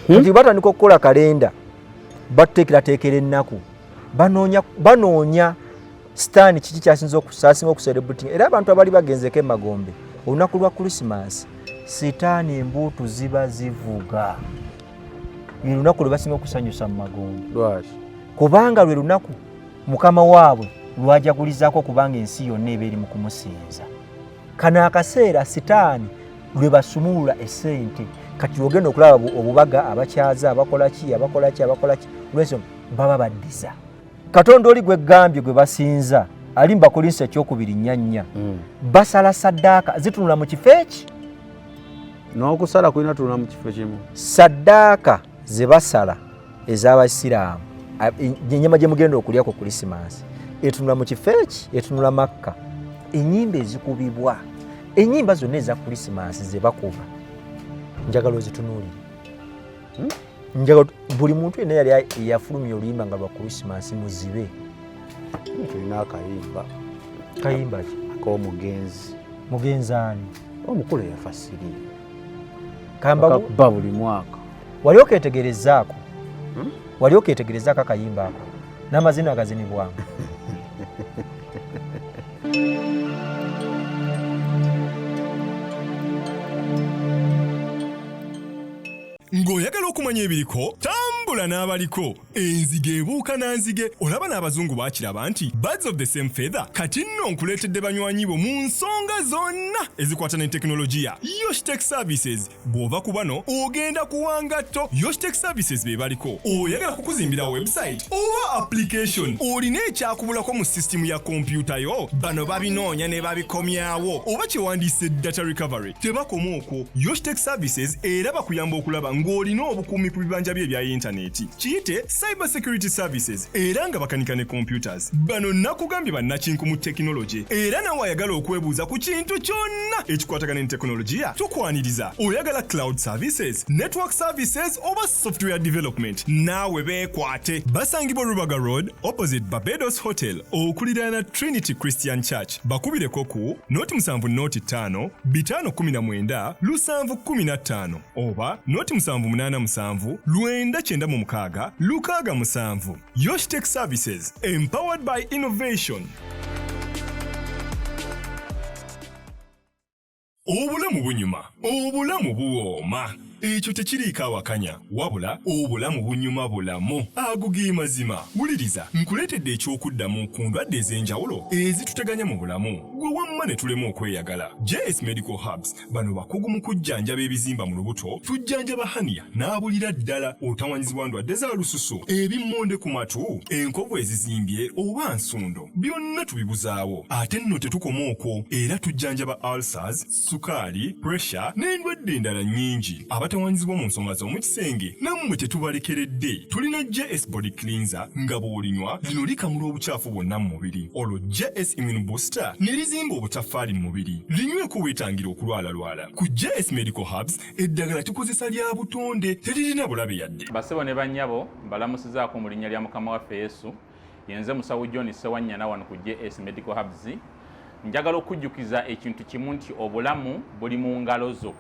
kati batandika okukola kalenda batuteekerateekera ennaku banoonya sitaani kiki kyasinza okucelebrating era abantu abali bagenzeko emagombe olunaku lwa Christmas sitaani embuutu ziba zivuga lwe lunaku lwe basinga okusanyusa mu magombe kubanga lwe lunaku mukama waabwe lwajagulizaako kubanga ensi yonna eba eri mu kumusinza kano akaseera sitaani lwe basumulula essente kati ogenda okulaba obubaga abakyaza abakola ki lwensonga baba baddiza katonda oli gwegambye gwe basinza ali mu Bakolinso ekyokubiri 4 basala saddaaka zitunula mu kifo eki n'okusala kulina tunula mu kifo kimu saddaaka ze basala ez'Abasiraamu ennyama gye mugenda okulyako Christmas etunula mu kifo eki etunula Makka ennyimba ezikubibwa ennyimba zonna eza Christmas ze bakuba njagala ozitunuulire njagala buli muntu yenna yali yafulumya oluyimba nga lwa Christmas muzibe tulina kayimba ki mugenzi ani omukulu yafa siri kamba kuba buli mwaka wali okeetegerezaako akayimba ako n'amazina agazinibwamu ng'oyagala okumanya ebiriko tambula n'abaliko enzige ebuuka nanzige olaba n'abazungu baakiraba nti birds of the same feather kati nno nkuleetedde banywanyi bo mu nsonga zonna ezikwata ne tekinologiya Yoshitech Services bw'ova ku bano ogenda kuwangatto Yoshitech Services be baliko oyagala kukuzimbira website oba application olina ekyakubulako mu sisitimu ya kompyuta yo bano babinoonya ne babikomyawo oba kyewandiise data recovery tebakoma okwo Yoshitech Services era bakuyamba okulaba ng'olina obukuumi ku bibanja bye ebya intaneti kiyite cyber security services era nga bakanika ne computers bano nakugambye bannakinku mu tekinologi era nawe ayagala okwebuuza ku kintu kyonna ekikwatagana ne tekinologiya tukwaniriza oyagala cloud services network services oba software development naawe beekwate basangibwa Rubaga Road opposite Barbados Hotel okuliraana Trinity Christian Church bakubireko ku noti 7 noti 5 519 715 oba noti 787 996 667 Yoshitech Services empowered by innovation. Obulamu bunyuma, obulamu buwooma. Ekyo tekiriiko awakanya wabula obulamu bunyuma bulamu agugi mazima wuliriza nkuleetedde ekyokuddamu ku ndwadde ez'enjawulo ezituteganya mu bulamu gwe wamma ne tulema okweyagala. JS Medical Hubs bano bakugu mu kujjanjaba ebizimba mu lubuto tujjanjaba hania n'abulira ddala otawanyizibwa ndwadde za lususu ebimmonde ku matu enkovu ezizimbye oba nsundo byonna tubibuzaawo ate nno tetukoma okwo era tujjanjaba ulcers sukaali pressure n'endwadde endala nnyingi abatawanyizibwa mu nsonga z'omu kisenge nammwe tetubalekeredde tulina JS Body Cleanser nga bw'olinywa lino likamula obukyafu bwonna mu mubiri olwo JS Immune Booster ne lizimba obutafaali mu mubiri linyweko weetangira okulwalalwala ku JS Medical Hubs eddagala tukozesa lya butonde teririna bulabe yadde. Basebo ne bannyabo mbalamusizaako mu linnya lya Mukama waffe Yesu yenze musawo John Sewanyana wano ku JS Medical Hubs njagala okujjukiza ekintu kimu nti obulamu buli mu ngalo zo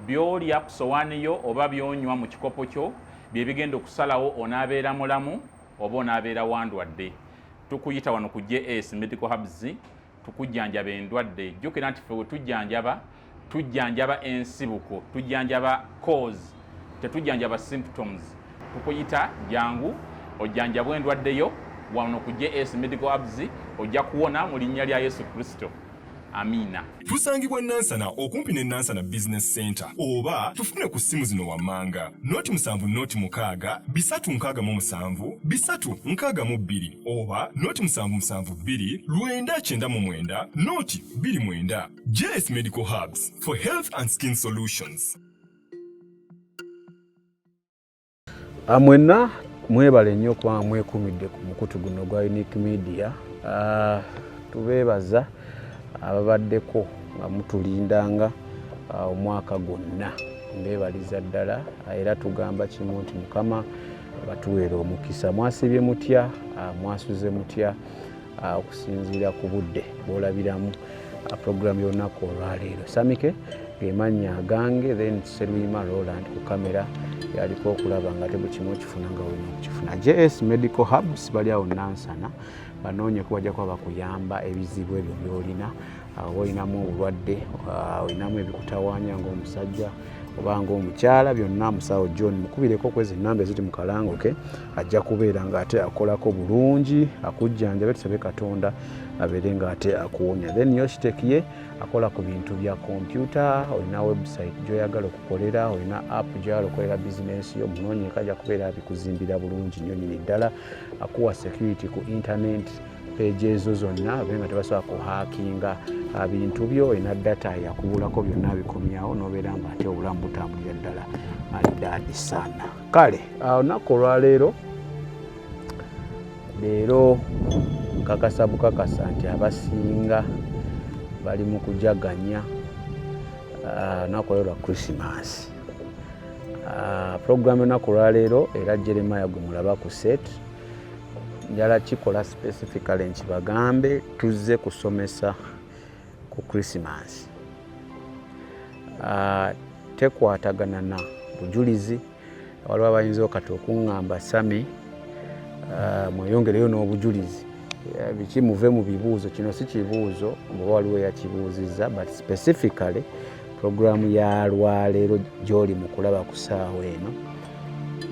byolya ku sowaani yo oba byonywa mu kikopo kyo bye bigenda okusalawo onaabeera mulamu oba onaabeera wandwadde. Tukuyita wano ku JS Medical Hubs tukujjanjaba endwadde jjukira nti ffe tujjanjaba ensibuko tujjanjaba cause tetujjanjaba symptoms. Tukuyita jangu ojjanjabwa endwadde yo wano ku JS Medical Hubs ojja kuwona mu linnya lya Yesu Kristo. Amina. Tusangibwa Nansana okumpi ne Nansana Business Center oba tufune ku simu zino wammanga noti 7 noti 6 367 362 oba noti 772 999 noti 29. JS Medical Hubs for health and skin solutions. Amwena mwebale nnyo kwa mwekumidde ku mukutu guno gwa Unique Media. Tubeebaza ababaddeko nga mutulindanga omwaka gwonna mbebaliza ddala era tugamba kimu nti Mukama batuweera omukisa. Mwasibye mutya mwasuze mutya okusinziira ku budde bw'olabiramu program y'olunaku olwaleero. Samike ge mannya agange then Seruyima Roland ku kamera yaliko okulaba nga tebukimu okifuna nga olina okukifuna. JS Medical Hubs bali awo Nansana, banoonyeko bajja kuba bakuyamba ebizibu ebyo by'olina. Olinamu obulwadde, olinamu ebikutawaanya ng'omusajja oba ng'omukyala, byonna musawo John mukubireko kwezi nnamba eziri mu kalangoke, ajja kubeera ng'ate akolako bulungi, akujjanjabe, tusabe Katonda abeere ng'ate akuwonya. Then Yoshitech ye akola ku bintu bya kompyuta, olina website gy'oyagala okukolera, olina app gy'oyagala okukolera bizinensi yo, munoonyeeko ajja kubeera abikuzimbira bulungi nnyo nnyini ddala, akuwa security ku internet page ezo zonna nga tebasobola kuhakinga bintu byo, olina data yakubulako byonna bikomyawo n'obeera nga ate obulamu butambulira ddala maridadi sana. Kale olunaku olwaleero nkakasa bukakasa nti abasinga bali mu kujaganya olunaku olwaleero lwa Christmas. Programu olunaku olwaleero era Jeremiah gwe mulaba ku set njala kikola specifically nkibagambe tuzze kusomesa ku Christmas. Tekwatagana na bujulizi, waliwo abayinza okati okuŋŋamba Sami mweyongereyo n'obujulizi biki muve mu bibuuzo. Kino si kibuuzo oba waliwo yakibuuzizza, but specifically programu ya lwaleero gy'oli mu kulaba ku ssaawa eno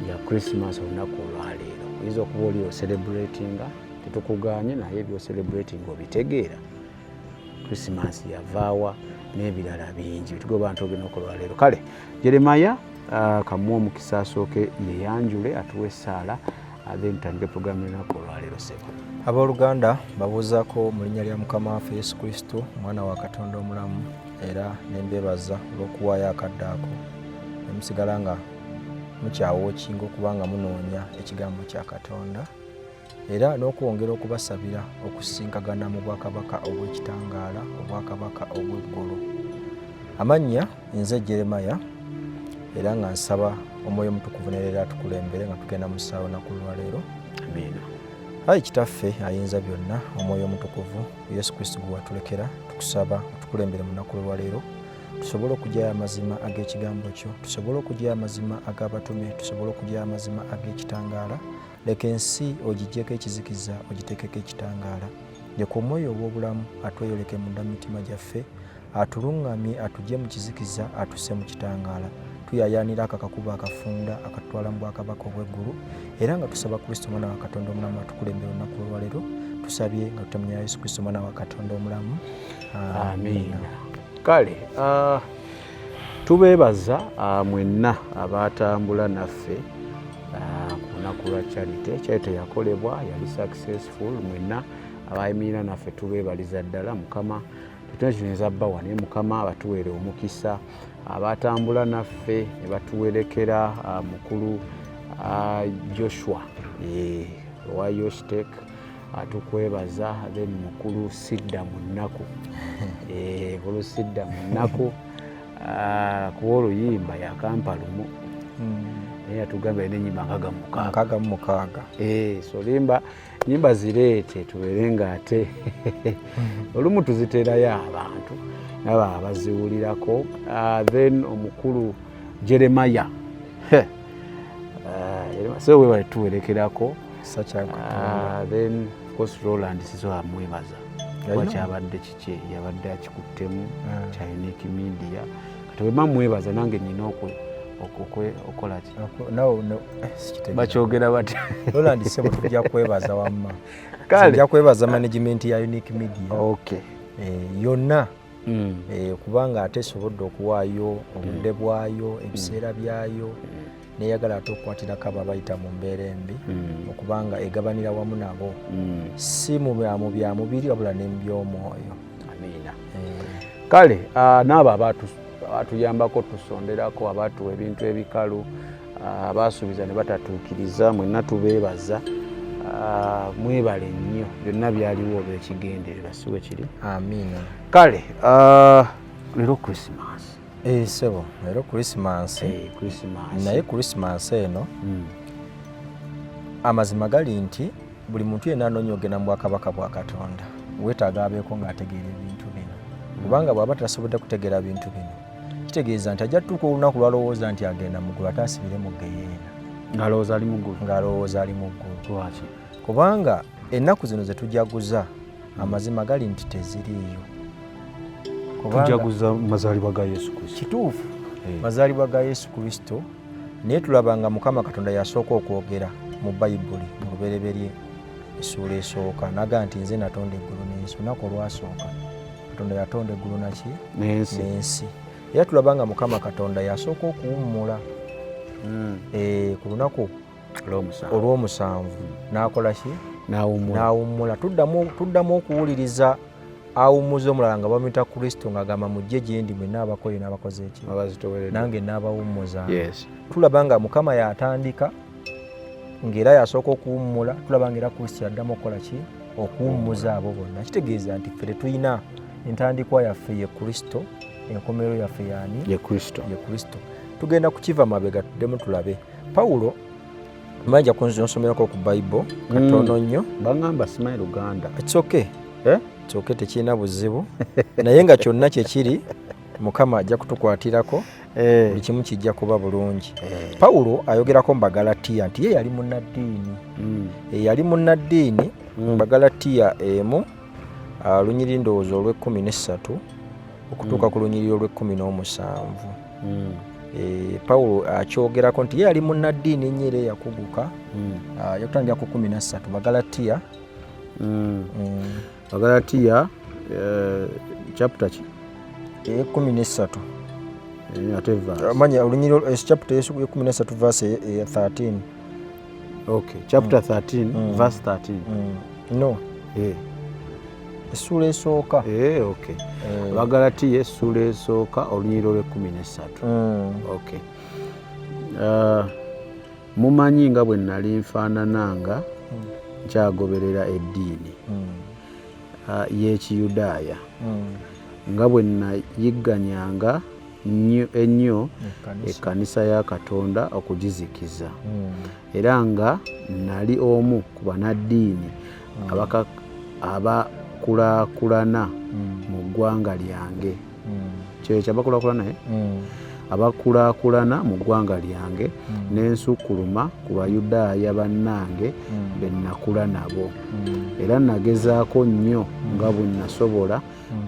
ya Christmas olunaku olwaleero. Oyinza okuba oli ocelebratinga, tetukuganye naye by'ocelebratinga obitegeera. Christmas yavaawa n'ebirala bingi bitugoba nti ogenda okolwaleero. Kale Jeremiah kamuwa omukisa asooke yeyanjule atuwe essaala then tutandike programu y'olunaku olwaleero. Sebo abooluganda babuuzaako mu linnya lya Mukama waffe Yesu Kristo omwana wa Katonda omulamu, era nembebaza olw'okuwaayo akadde ako nemusigala nga mukyawookinga okubanga munoonya ekigambo kya Katonda, era n'okwongera okubasabira okusinkagana mu bwakabaka obw'ekitangaala, obwakabaka obw'eggulu. Amannya nze Jeremiah, era nga nsaba Omwoyo Mutukuvu n'era atukulembere nga tugenda mu ssaawa olunaku olwaleero. Amiina. Ayi Kitaffe ayinza byonna, Omwoyo Mutukuvu Yesu Kristo gwe watulekera, tukusaba atukulembere mu lunaku olwaleero, tusobole okugyayo amazima ag'ekigambo kyo, tusobole okugyayo amazima ag'abatume, tusobole okugyayo amazima ag'ekitangaala. Leka ensi ogiggyeko ekizikiza, ogiteekeko ekitangaala. Leka Omwoyo ow'obulamu atweyoleke munda mu mitima gyaffe, atuluŋŋamye, atugye mu kizikiza, atusse mu kitangaala. Tuyayaanira akakakuba akafunda akatwala mu bwakabaka obw'eggulu, era nga tusaba Kristo omwana wa Katonda omulamu atukulembere olunaku olwaleero. Tusabye nga tutamenya Yesu Kristo omwana wa Katonda omulamu. Amiina. Kale tubeebaza mwenna abatambula naffe ku lunaku lwa Charity yakolebwa, yali successful. Mwenna abayimirira naffe tubeebaliza ddala. Mukama tutenezza bbawa naye Mukama abatuweere omukisa. Abatambula naffe ne batuwerekera mukulu Joshua owa Yoshitech atukwebaza, then mukulu Sidda Munaku mukulu Sidda Munaku kuba oluyimba yakampalumu naye atugamba ine ennyimba nkaaga mu mukaaga. So nyimba zireete tubeere nga ate olumu tuziteerayo abantu naba abaziwulirako. Then omukulu Jeremiah so we were tuwerekerako. Then of course Roland siso amwebaza wakyabadde kiki yabadde akikuttemu kya Unique Media kati wema mwebaza nange nina okola ki bakyogera bati Roland sebo tujja kwebaza wamma tujja kwebaza management ya Unique Media yonna kubanga ate sobodde okuwaayo obudde bwayo ebiseera byayo neyagala ate okukwatirako ababayita mu mbeera embi okubanga egabanira wamu nabo si mu bya mubiri wabula n'eby'omwoyo. Amiina. Kale n'abo abatuyambako tusonderako, abatuwa ebintu ebikalu, abasuubiza ne batatuukiriza, mwenna tubeebaza. Mwebale nnyo, byonna byaliwo olw'ekigendererwa si bwe kiri. Amiina. Kale leero Christmas. Sebo leero Christmas. Naye Christmas eno amazima gali nti buli muntu yenna anoonya ogenda mu bwakabaka bwa Katonda weetaaga abeeko ng'ategeera ebintu bino, kubanga bw'aba tasobodde kutegeera bintu bino kitegeeza nti ajja tutuuka olunaku lwalowooza nti agenda mu ggulu ate asibire mu geyeena ng'alowooza ali mu ggulu. ng'alowooza ali mu ggulu. Lwaki? Kubanga ennaku zino ze tujaguza amazima gali nti teziriiyo. Tujaguza mazaalibwa ga Yesu Kristo. Kituufu mazaalibwa ga Yesu Kristo, naye tulaba nga Mukama Katonda yasooka okwogera mu Bayibuli mu lubereberye essuula esooka naga nti nze natonda eggulu n'ensi. Olunaku olwasooka Katonda yatonda eggulu naki n'ensi. Era tulaba nga Mukama Katonda yasooka okuwummula ku lunaku olw'omusanvu n'akola ki? N'awummula. Tuddamu okuwuliriza awummuza omulala nga bamuyita Kristo ng'agamba mujje gye ndi mwenna abakoye n'abakoze eki nange n'abawummuza. Tulaba nga Mukama yatandika ng'era yasooka okuwummula. Tulaba ng'era Kristo yaddamu okukola ki? Okuwummuza abo bonna. Kitegeeza nti ffe tetulina entandikwa yaffe ye Kristo, enkomerero yaffe yaani? Ye Kristo. Tugenda kukiva mabega tuddemu tulabe. Pawulo manja kunsomerako ku Bible katono nnyo. Bangamba simanyi Luganda. It's okay. It's okay, tekirina buzibu. Naye nga kyonna kye kiri Mukama ajja kutukwatirako buli kimu kijja kuba bulungi. Pawulo ayogerako mu Bagalatiya nti ye yali munnaddiini. Yali munnaddiini mu Bagalatiya emu lunyiriri ndowooza olw'13 okutuuka ku lunyiriri olw'17. Pawulo akyogerako nti ye yali munnaddiini ennyo era yakuguka. Yakutandika ku 13 Bagalatiya. Bagalatiya chapter ki? 13. Ate verse. Manya olunyiriri chapter 13 verse 13. Okay, chapter 13 verse 13. No. Essuula esooka. Okay. Bagalatiya essuula esooka olunyiriri olw'13. Okay. Mumanyi nga bwe nali nfaanananga nkyagoberera eddiini y'Ekiyudaaya, nga bwe nayigganyanga ennyo ekkanisa ya Katonda okugizikiza, era nga nali omu ku bannaddiini abakulaakulana mu ggwanga lyange. Kyekyo abakulaakulana abakulaakulana mu ggwanga lyange n'ensukkuluma ku Bayudaaya bannange be nakula nabo, era nagezaako nnyo nga bwe nasobola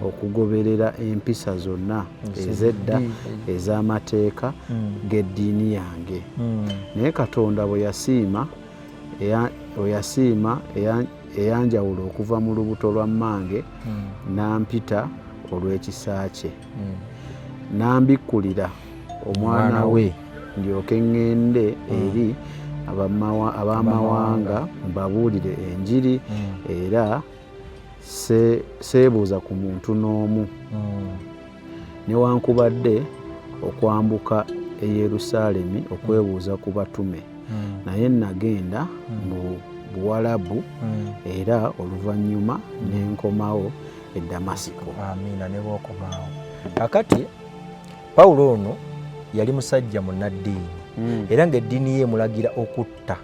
okugoberera empisa zonna ez'edda ez'amateeka g'eddiini yange. Naye Katonda bwe yasiima eyanjawulo okuva mu lubuto lwa mmange n'ampita olw'ekisa kye, n'ambikkulira omwana we ndyoke ŋŋende eri ab'amawanga mbabuulire enjiri, era seebuuza ku muntu n'omu, newankubadde okwambuka e Yerusaalemi okwebuuza ku batume, naye nagenda mu Buwalabu era oluvannyuma n'enkomawo e Damasiko. Amiina, ne bw'okomawo. Kakati Pawulo ono yali musajja munnaddiini, era ng'eddiini ye emulagira okutta,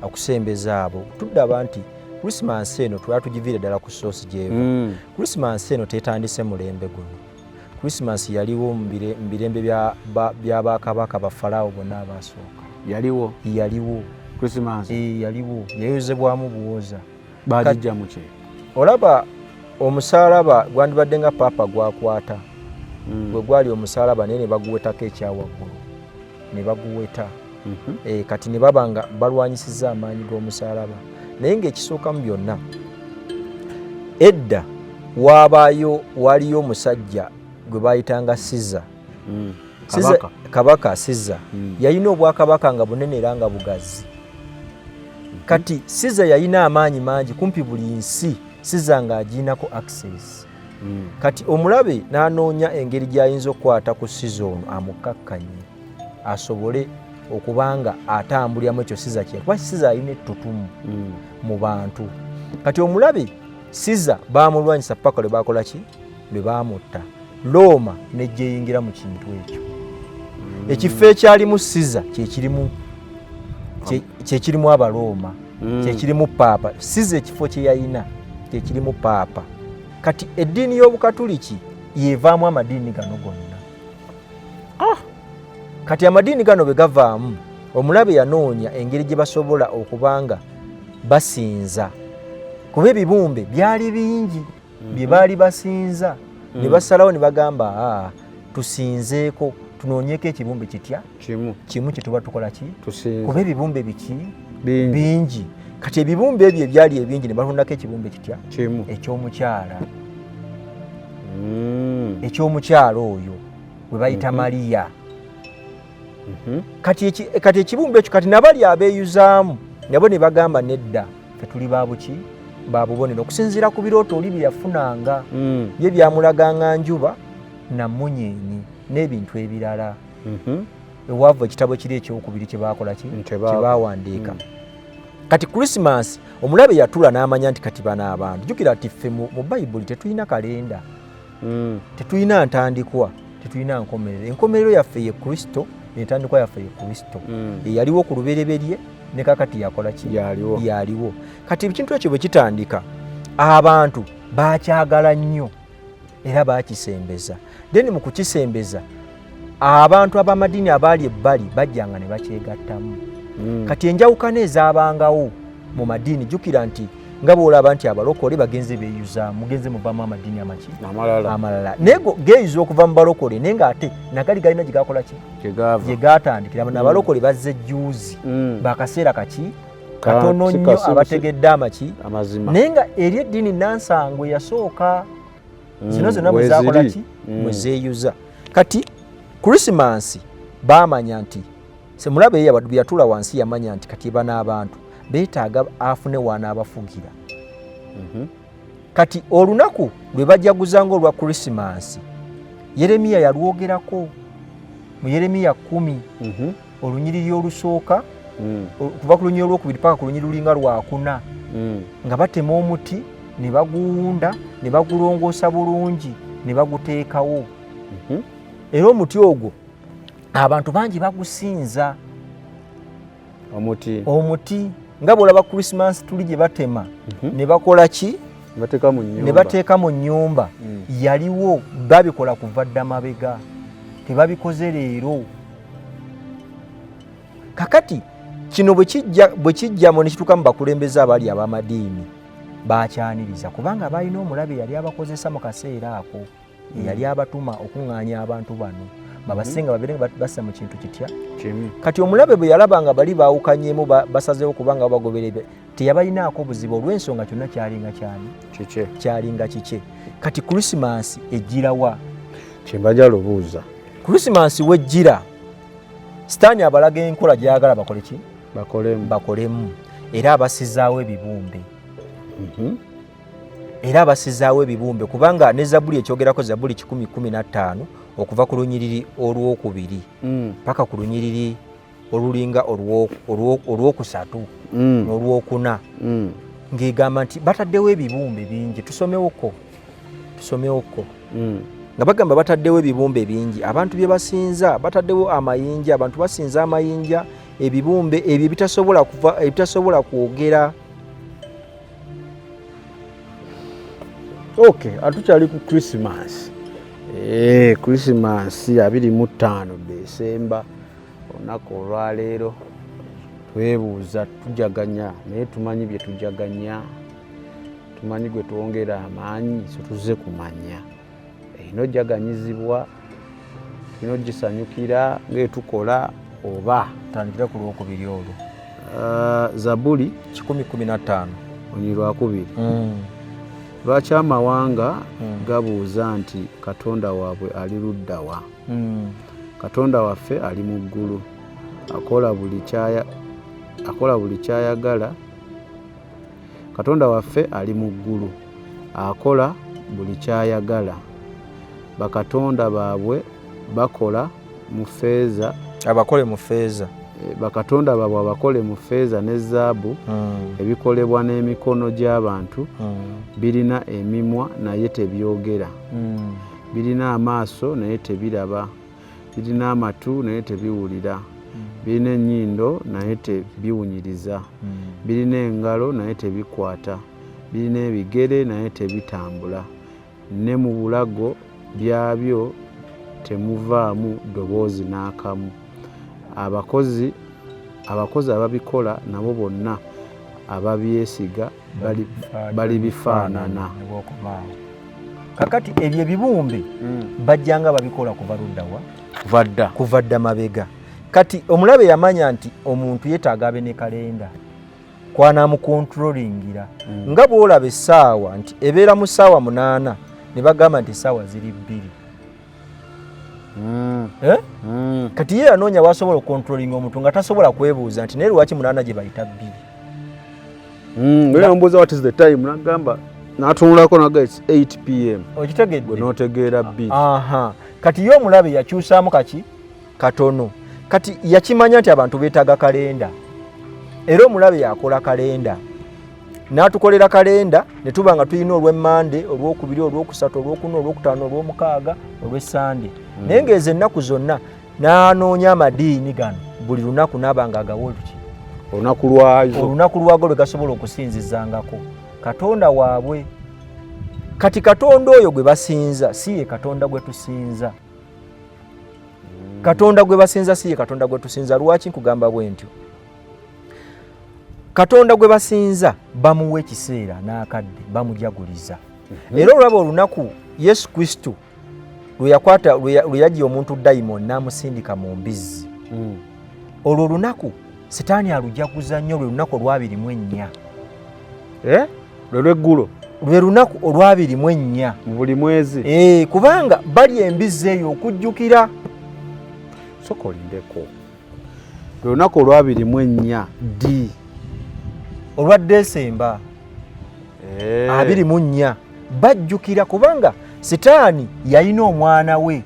okusembeza abo. Tuddaba nti Krisimansi eno twatugiviire ddala ku soosi gy'eva. Krisimansi eno teetandise mulembe guno. Krisimansi yaliwo mu birembe bya bakabaka bafalaawo bonna abaasooka. Yaliwo. Krisimansi yaliwo, yayozebwamu buwoza. Baagijja mu ki? Olaba omusaalaba gwandibadde nga paapa gwakwata. Bwe gwali omusaalaba naye ne baguwetako ekyawaggulu, ne baguweta. Kati ne baba nga balwanyisiza amaanyi g'omusaalaba. Naye ng'ekisooka mu byonna, edda waliyo omusajja gwe baayitanga Siza. Kabaka Siza yalina obwakabaka nga bunene era nga bugazi. Kati Siza yalina amaanyi mangi, kumpi buli nsi Siza ng'agiinako access. Kati omulabe n'anoonya engeri gy'ayinza okukwata ku Siza ono amukkakkanye, asobole okubanga atambuliramu ekyo Siza kye. Kuba Siza alina ettutumu mu bantu. Kati omulabe Siza baamulwanyisa paka lwe baakola ki? Lwe baamutta. Looma nejja eyingira mu kintu ekyo. Ekifo ekyalimu Siza kyekirimu Abalooma, kyekirimu paapa. Siza ekifo kye yalina kyekirimu paapa. Kati eddiini y'Obukatuliki yevaamu amadiini gano gonna. kati amadiini gano bwe gavaamu omulabe yanoonya engeri gye basobola okubanga basinza kuba ebibumbe byali bingi bye baali basinza ne basalawo ne bagamba tusinzeeko tunoonyeko ekibumbe kitya kimu kye tuba tukola ki kuba ebibumbe biki bingi kati ebibumbe ebyo ebyali ebingi ne batondako ekibumbe kitya ekyomukyala ekyomukyala oyo we bayita Mariya. Kati ekibumbe ekyo kati nabali abeeyuzaamu nabo ne bagamba nedda tetuli babuki babubonero okusinziira ku birooto oli bye yafunanga ye byamulaganga njuba na munyenyi n'ebintu ebirala ewaava ekitabo kiri ekyokubiri kye baakola ki kye baawandiika. Kati Christmas omulabe yatula n'amanya nti kati bano abantu jjukira nti ffe mu Bayibuli tetulina kalenda tetulina ntandikwa tetulina nkomerero. Enkomerero yaffe ye Kristo n'entandikwa yaffe ye Kristo eyaliwo ku lubereberye ne kakati yakola ki yaliwo. Kati ekintu ekyo bwe kitandika abantu baakyagala nnyo era baakisembeza. Then mu kukisembeza abantu ab'amadiini abaali ebbali bajjanga ne bakyegattamu. Kati enjawukana ezaabangawo mu madiini jjukira nti nga bw'olaba nti abalokole bagenze beeyuza mugenze muvaamu amadiini amalala naye geeyuza okuva mu balokole naye ng'ate nagali galina gye gakola ki gye gaatandikira n'abalokole bazze ejjuuzi bakaseera kaki katono nnyo abategedde amazima naye nga eri eddiini nansangwe yasooka zino zonna bwe zaakola ki bwe zeeyuza. Kati Christmas baamanya nti semulabe ye bwe yatula wansi yamanya nti kati bano abantu beetaaga afune wanaabafugira. Kati olunaku lwe bajjaguzanga olwa Christmas Yeremiya yalwogerako mu Yeremiya 10 olunyiriri olusooka kuva ku lunyiriri olwokubiri paka ku lunyiriri lulinga lwakuna nga batema omuti ne baguwunda ne bagulongoosa bulungi ne baguteekawo. Era omuti ogwo abantu bangi bagusinza omuti nga bw'olaba Christmas tuli gye batema ne bakola ki ne bateeka mu nnyumba yaliwo babikola kuva dda mabega tebabikoze leero. Kakati kino bwe kijjamu ne kituuka mu bakulembeze abaali ab'amadiini baakyaniriza kubanga baalina omulabe yali abakozesa mu kaseera ako yali abatuma okuŋŋaanya abantu bano babasenga babere bassa mu kintu kitya kati omulabe bwe yalaba nga bali baawukanyeemu basazeewo kubanga bagoberebe teyabalinaako buzibu olw'ensonga kyonna kyalinga kike. Kati Christmas ejjirawa kyembajala obuuza Christmas wejjira sitaani abalaga enkola gy'ayagala bakole ki bakolemu era abasizaawo ebibumbe kubanga ne Zabbuli ekyogerako Zabbuli 115 okuva ku lunyiriri olwokubiri paka ku lunyiriri olulinga olwokusatu n'olwokuna ng'egamba nti bataddewo ebibumbe bingi tusomewoko nga bagamba bataddewo ebibumbe bingi abantu bye basinza bataddewo amayinja abantu basinza amayinja ebibumbe ebyo ebitasobola kwogera. Atukyali ku Christmas Christmas 25 Desemba olunaku olwaleero twebuuza tujaganya naye tumanyi bye tujaganya tumanyi gwe twongera amaanyi so tuzze kumanya ino jaganyizibwa ino gisanyukira ng'etukola oba tandikira ku lwokubiri olwo Zabbuli 115 onyirwakubiri lwaki amawanga gabuuza nti Katonda waabwe ali ludda wa? Katonda waffe ali mu ggulu akola buli kyayagala. Katonda waffe ali mu ggulu akola buli kyayagala. Bakatonda baabwe bakola mu ffeeza abakole mu ffeeza bakatonda baabwe abakole mu ffeeza ne zaabu ebikolebwa n'emikono gy'abantu birina emimwa naye tebyogera birina amaaso naye tebiraba birina amatu naye tebiwulira birina ennyindo naye tebiwunyiriza birina engalo naye tebikwata birina ebigere naye tebitambula ne mu bulago byabyo temuvaamu ddoboozi n'akamu abakozi ababikola nabo bonna ababyesiga bali bifaanana. Kakati ebyo ebibumbe bajjanga babikola kuva luddawa kuva dda mabega. Kati omulabe yamanya nti omuntu yeetaaga abe ne kalenda kwanamukontrolingira nga bw'olaba essaawa nti ebeera mu ssaawa 8 ne bagamba nti essaawa ziri 2. Kati ye yanoonya wasobola okontrolinga omuntu nga tasobola kwebuuza nti naye lwaki 8 gye bayita 2. Mbuuza what is the time nagamba n'atunulako naga it's 8 pm. Okitegedde? Gwe n'otegeera 2. Kati ye omulabe yakyusaamu katono. Kati yakimanya nti abantu beetaaga kalenda. Era omulabe yakola kalenda. N'atukolera kalenda ne tuba nga tulina olw'Emmande, olw'okubiri, olw'okusatu, olw'okuna, olw'okutaano, olw'omukaaga, olw'Essande. Naye ng'ezo ennaku zonna n'anoonya amadiini gano buli lunaku n'aba nga agawa oluki olunaku lwago lwe gasobola okusinzizangako Katonda waabwe. Kati Katonda oyo gwe basinza si ye Katonda gwe tusinza. Katonda gwe basinza si ye Katonda gwe tusinza. Lwaki nkugamba bwe ntyo? Katonda gwe basinza bamuwa ekiseera n'akadde bamujaguliza. Era olwaba olunaku Yesu Kristo lwe yaggya omuntu dayimoni n'amusindika mu mbizzi. Olwo olunaku Setaani alujaguza nnyo, lwe lunaku olw'abirimu 4. Lweggulo lwe lunaku olw'abirimu 4 mu buli mwezi. Kubanga bali embizzi eyo okujjukira. Soka olindeko. Lwe lunaku olw'abirimu 4 D olwa Desemba 24 bajjukira kubanga Setaani yalina omwana we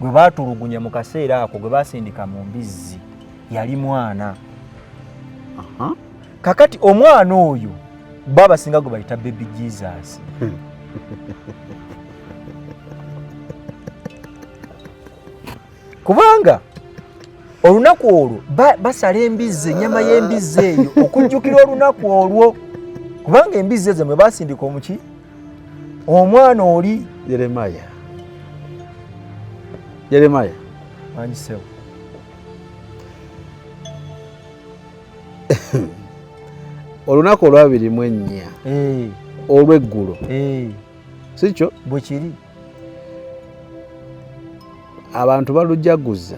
gwe baatulugunya mu kaseera ako gwe basindika mu mbizzi. Yali mwana. Kakati omwana oyo babasinga gwe bayita baby Jesus. Kubanga olunaku olwo basala embizzi, ennyama y'embizzi eyo okujjukira olunaku olwo. Kubanga embizzi ezo mwe basindika omuki omwana oli Yeremaya anyisewo. Olunaku olw'abirimu 4 olw'eggulo si kyo bwe kiri. Abantu balujaguza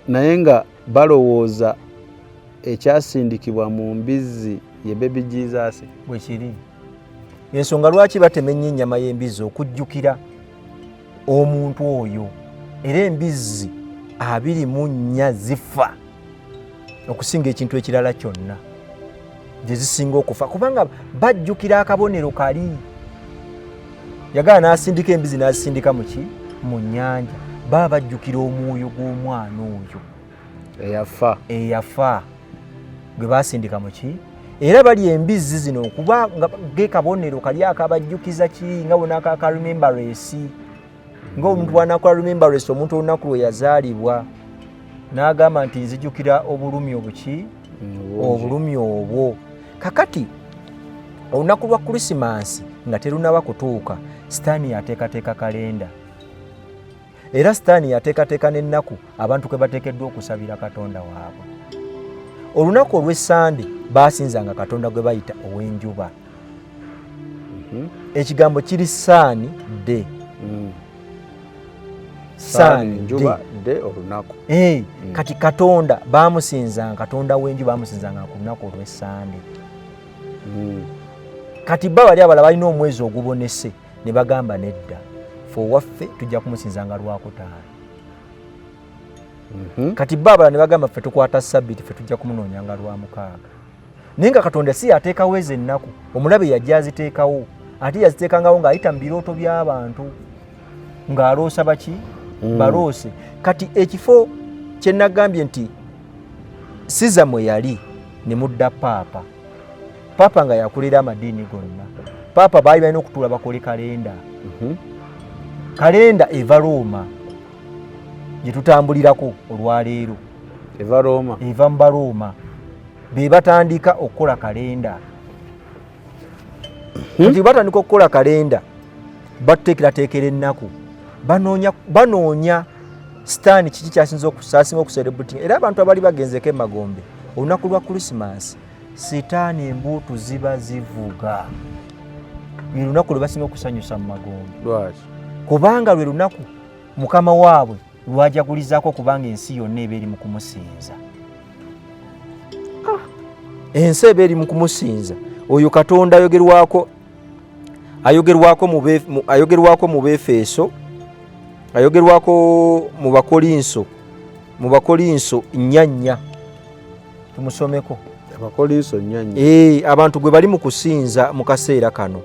naye nga balowooza ekyasindikibwa mu mbizzi ye baby Jesus. Bwe kiri. Ensonga lwaki batemenya ennyama y'embizzi okujjukira omuntu oyo. Era embizzi 24 zifa okusinga ekintu ekirala kyonna gye zisinga okufa kubanga bajjukira akabonero kali. Yagala n'asindika embizzi n'azisindika mu nnyanja. Baba bajjukira omwoyo gw'omwana oyo eyafa gwe basindika era bali embizzi zino okuba nga gekabonero kali akabajjukiza kiri nga bonaka remembrance nga omuntu wanakola remembrance omuntu olunaku lwe yazaalibwa n'agamba nti nzijukira obulumi obulumi obwo. Kakati olunaku lwa Krisimansi nga terunaba kutuuka, Setaani yateekateeka kalenda. Era Setaani yateekateeka n'ennaku abantu kwe bateekeddwa okusabira Katonda waabwe. Olunaku olw'Essande baasinzanga Katonda gwe bayita ow'enjuba. Ekigambo kiri Saani de. Saani njuba de olunaku. Kati Katonda baamusinzanga, Katonda w'enjuba baamusinzanga ku lunaku olw'Essande. Kati bba bali abalala balina omwezi ogubonese ne bagamba nedda. Waffe tujja kumusinzanga Lwakutaano. Kati bba abalala ne bagamba ffe tukwata Ssabbiiti, ffe tujja kumunoonyanga Lwamukaaga. Naye nga Katonda si yateekawo ezo ennaku, omulabe yajja aziteekawo. Ate yaziteekangawo ng'ayita mu birooto by'abantu ng'aloosa baloose. Kati ekifo kye nagambye nti Siza mwe yali ne mudda Paapa. Paapa nga yakulira amadiini gonna. Paapa baali balina okutuula bakole kalenda. Kalenda eva Roma gye tutambulirako olwaleero. Eva mu Baroma. Be batandika okukola kalenda. Kati batandika okukola kalenda batuteekerateekera ennaku. Banoonya sitaani kiki kyasinza okucelebrating era abantu abali bagenzeko emagombe olunaku lwa Christmas sitaani embuutu ziba zivuga lwe lunaku lwe basinga okusanyusa mu magombe kubanga lwe lunaku mukama waabwe lwajagulizaako kubanga ensi yonna eba eri mu kumusinza ensi eba eri mu kumusinza oyo Katonda ayogerwako mu Befeso ayogerwako mu Bakolinso 4 tumusomeko Abakolinso 4 abantu gwe bali mu kusinza mu kaseera kano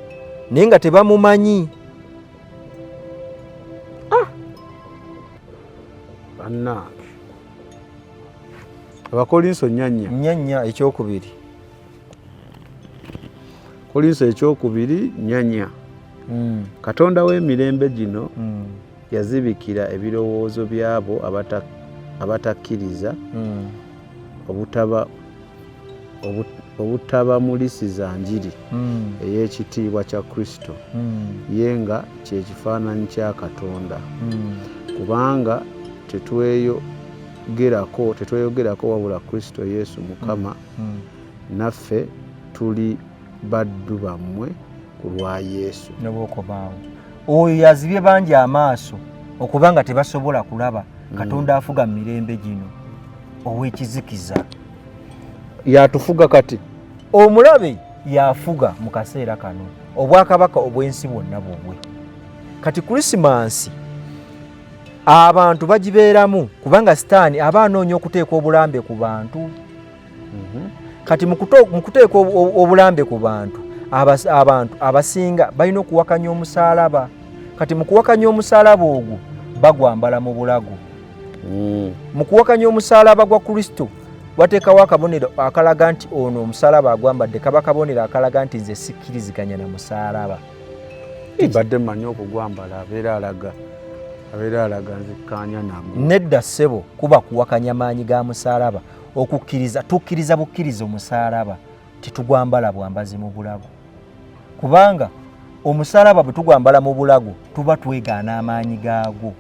naye nga tebamumanyi bannange Abakolinso 4 ekyokubiri Kolinso ekyokubiri 4 Katonda w'emirembe gino yazibikira ebirowoozo byabo abatakkiriza obutabamulisiza njiri ey'ekitiibwa kya Kristo ye nga kyekifaananyi kya Katonda kubanga tetweyogerako wabula Kristo Yesu Mukama naffe tuli baddu bammwe ku lwa Yesu nobwokobaawo oyo yazibye bangi amaaso okubanga tebasobola kulaba Katonda afuga mu mirembe gino ow'ekizikiza yatufuga kati omulabe yafuga mu kaseera kano obwakabaka obw'ensi bwonna bubwe kati Christmas abantu bagibeeramu kubanga sitaani aba anoonya okuteeka obulambe ku bantu kati mu kuteeka obulambe ku bantu abantu abasinga balina okuwakanya omusaalaba kati mu kuwakanya omusaalaba ogwo bagwambala mu bulago mu kuwakanya omusaalaba gwa Kristo wateekawo akabonero akalaga nti ono omusaalaba agwambadde kaba kabonero akalaga nti nze sikkiriziganya na musaalaba badde mmanyi okugwambala abeera alaga nzikkaanya nagwo nedda ssebo kuba kuwakanya maanyi ga musaalaba tukkiriza bukkiriza omusaalaba titugwambala bwambazi mu bulago kubanga omusaalaba bwe tugwambala mu bulago tuba twegaana amaanyi gaagwo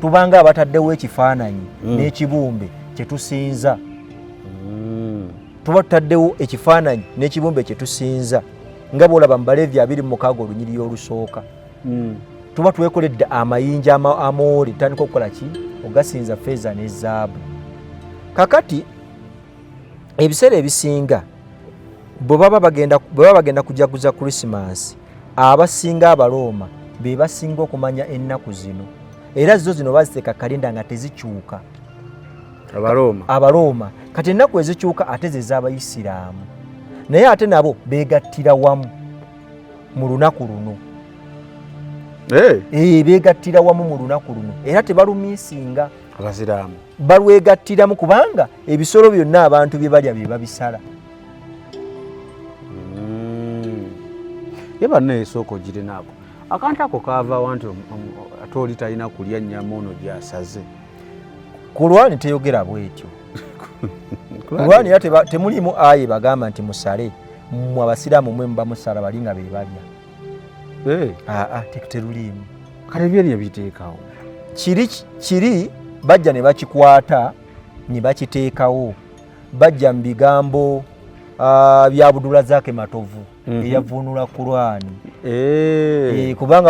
tubanga abataddewo ekifaananyi n'ekibumbe kye tusinza tuba tutaddewo ekifaananyi n'ekibumbe kye tusinza nga bw'olaba mu Baleevi 26 olunyiriri olusooka tuba twekoledde amayinja amooli tutandika okukola ki ogasinza feeza ne zaabu kakati ebiseera ebisinga bwe baba bagenda kujaguza Christmas abasinga Abaroma be basinga okumanya ennaku zino era zino baziteeka kalenda nga tezikyuka Abaroma kati ennaku ezikyuka ate ze z'Abayisiraamu naye ate nabo beegattira wamu mu lunaku luno beegattira wamu mu lunaku luno era tebalumiisinga Abasiraamu balwegattiramu kubanga ebisolo byonna abantu bye balya bye babisala ye banne esooka girinaako akantu ako kaavaawo nti ate oli talina kulya nnyama ono gy'asaze Kurwani teyogera bwetyo Kurwani era temulimu ayi bagamba nti musale mmwe Abasiraamu mwe muba musala bali nga be balya teruliimu kale byeri biteekawo kiri bajja ne bakikwata ne bakiteekawo bajja mu bigambo bya Abdulrazak Matovu eyavuunula Kurwani kubanga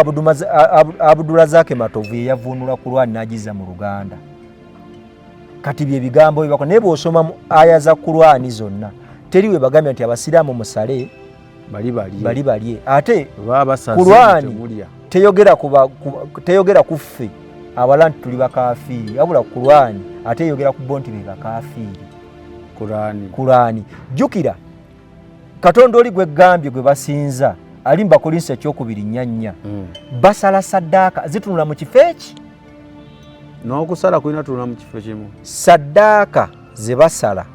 Abdulrazak Matovu eyavuunula Kurwani n'agiza mu Luganda kati bye bigambo bibako naye bw'osoma mu aya za Kurwani zonna teriwe bagambye nti Abasiraamu musale bali balye ate Kurwani teyogera ku ffe abala nti tuli bakafiiri wabula Kurwani ate yogera ku bo nti be bakafiiri Kurwani jjukira Katonda oli gwe gambye gwe basinza ali mu Bakolinso 2:4 basala saddaaka zitunula mu kifo eki n'okusala kulina tunula mu kifo kimu saddaaka ze basala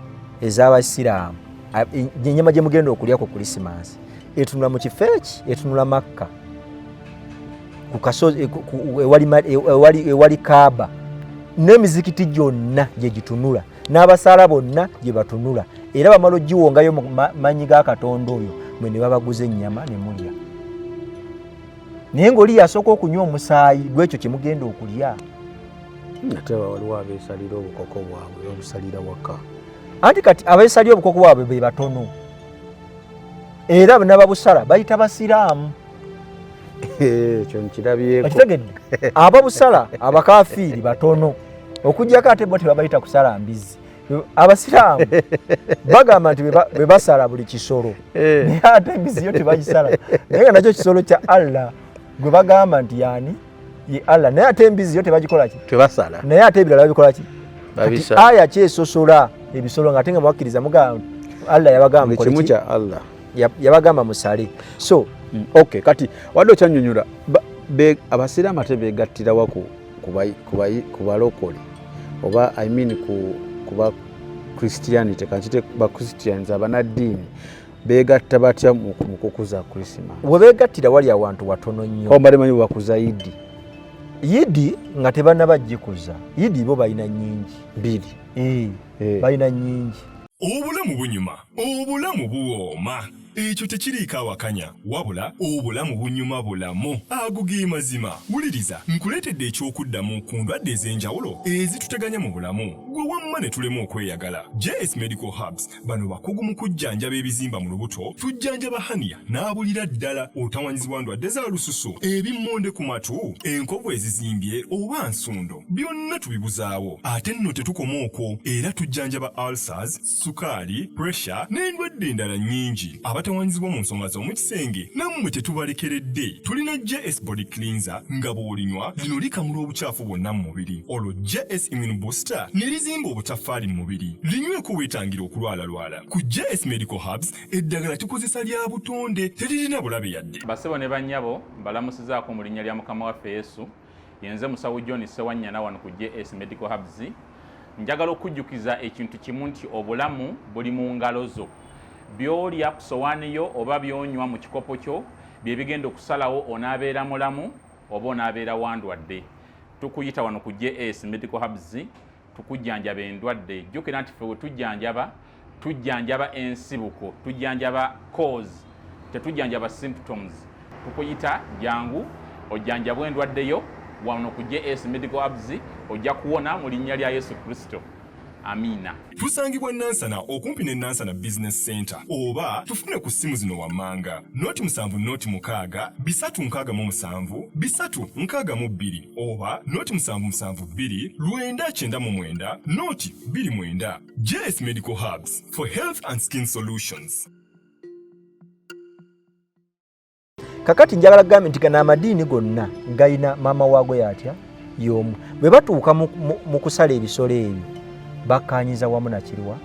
ez'Abasiraamu ennyama gye mugenda okulyako Christmas etunula mu kifo eki etunula Makka ku kasozi ewali Kaaba n'emizikiti gyonna gye gitunula n'abasaala bonna gye batunula era bamala ogiwongayo mu manyi ga Katonda oyo mwe ne babaguza ennyama ne mulya naye ng'oli yasooka okunywa omusaayi gw'ekyo kye mugenda okulya ate waliwo abeesalira obukoko bwabwe babusalira waka anti kati abeesalira obukoko bwabwe be batono era n'ababusala bayita basiraamu. ekyo nkirabyeko okitegedde ababusala abakafiiri batono okujjako ate bo tebabayita kusala mbizi. Abasiraamu bagamba nti be basala buli kisolo naye ate embizi yo tebagisala naye nga nakyo kisolo kya Allah gwe bagamba nti yani ye Allah naye ate embizi yo tebagikola ki tebasala naye ate ebirala babikola ki babisala aya kyesosola ebisolo nga ate nga mubakkiriza mugamba Allah yabagamba kimu kya Allah yabagamba musale. So okay kati wadde okyanyonyola abasiraamu ate beegattira wa ku balokole oba I mean kuba Christianity kanchite ba Christians abanaddiini beegatta batya mu kukuza Christmas we beegattira wali awantu watono nnyo ko mbale manyi bakuza Yidi nga tebannabagikuza Yidi bo balina nnyingi mbiri balina nnyingi. Obulamu bunyuma, obulamu buwooma. Ekyo tekiriiko awakanya wabula obulamu bunyuma bulamu agugi mazima. Wuliriza nkuleetedde ekyokuddamu ku ndwadde ez'enjawulo ezituteganya mu bulamu gwe wamma ne tulema okweyagala. JS Medical Hubs bano bakugu mu kujjanjaba ebizimba mu lubuto, tujjanjaba hania n'abulira ddala otawanyizibwa ndwadde za lususu, ebimmonde ku matu, enkovu ezizimbye oba nsundo, byonna tubibuzaawo. Ate nno tetukoma okwo era tujjanjaba ulcers, sukaali, pressure n'endwadde endala nnyingi. Abatawanyizibwa mu nsonga z'omukisenge nammwe tetubalekeredde. Tulina JS Body Cleanser nga bw'olinywa lino likamula obucaafu bwonna mu mubiri. Olwo JS Immune Booster ne lizimba obutafaali mu mubiri. Linyweko weetangira okulwalalwala. Ku JS Medical Hubs eddagala tukozesa lya butonde teririna bulabe yadde. Basebo ne bannyabo balamusizaako mu linnya lya Mukama waffe Yesu. Yenze Musawo John Sewanyana wano ku JS Medical Hubs. Njagala okujjukiza ekintu kimu nti obulamu buli mu ngalo zo. Byolya ku sowaani yo oba byonywa mu kikopo kyo bye bigenda okusalawo onaabeera mulamu oba onaabeera wandwadde. Tukuyita wano ku JS Medical Hubs tukujjanjaba endwadde. Jjukira nti ffe tujjanjaba ensibuko, tujjanjaba cause, tetujjanjaba symptoms. Tukuyita jangu ojjanjabwa endwadde yo wano ku JS Medical Hubs ojja kuwona mu linnya lya Yesu Kristo. Amina. Tusangibwa Nansana okumpi ne Nansana Business Center oba tufune ku simu zino wammanga noti 7 bisatu nkaga mu 7 bisatu nkaga mu 2 oba noti 772 999 noti 29. JS Medical Hubs for health and skin solutions. Kakati njagala gamba nti kana amadiini gonna gayina maama waago yatya y'omu. Bwe batuuka mu kusala ebisolo ebyo bakanyiza wamu na kirwa.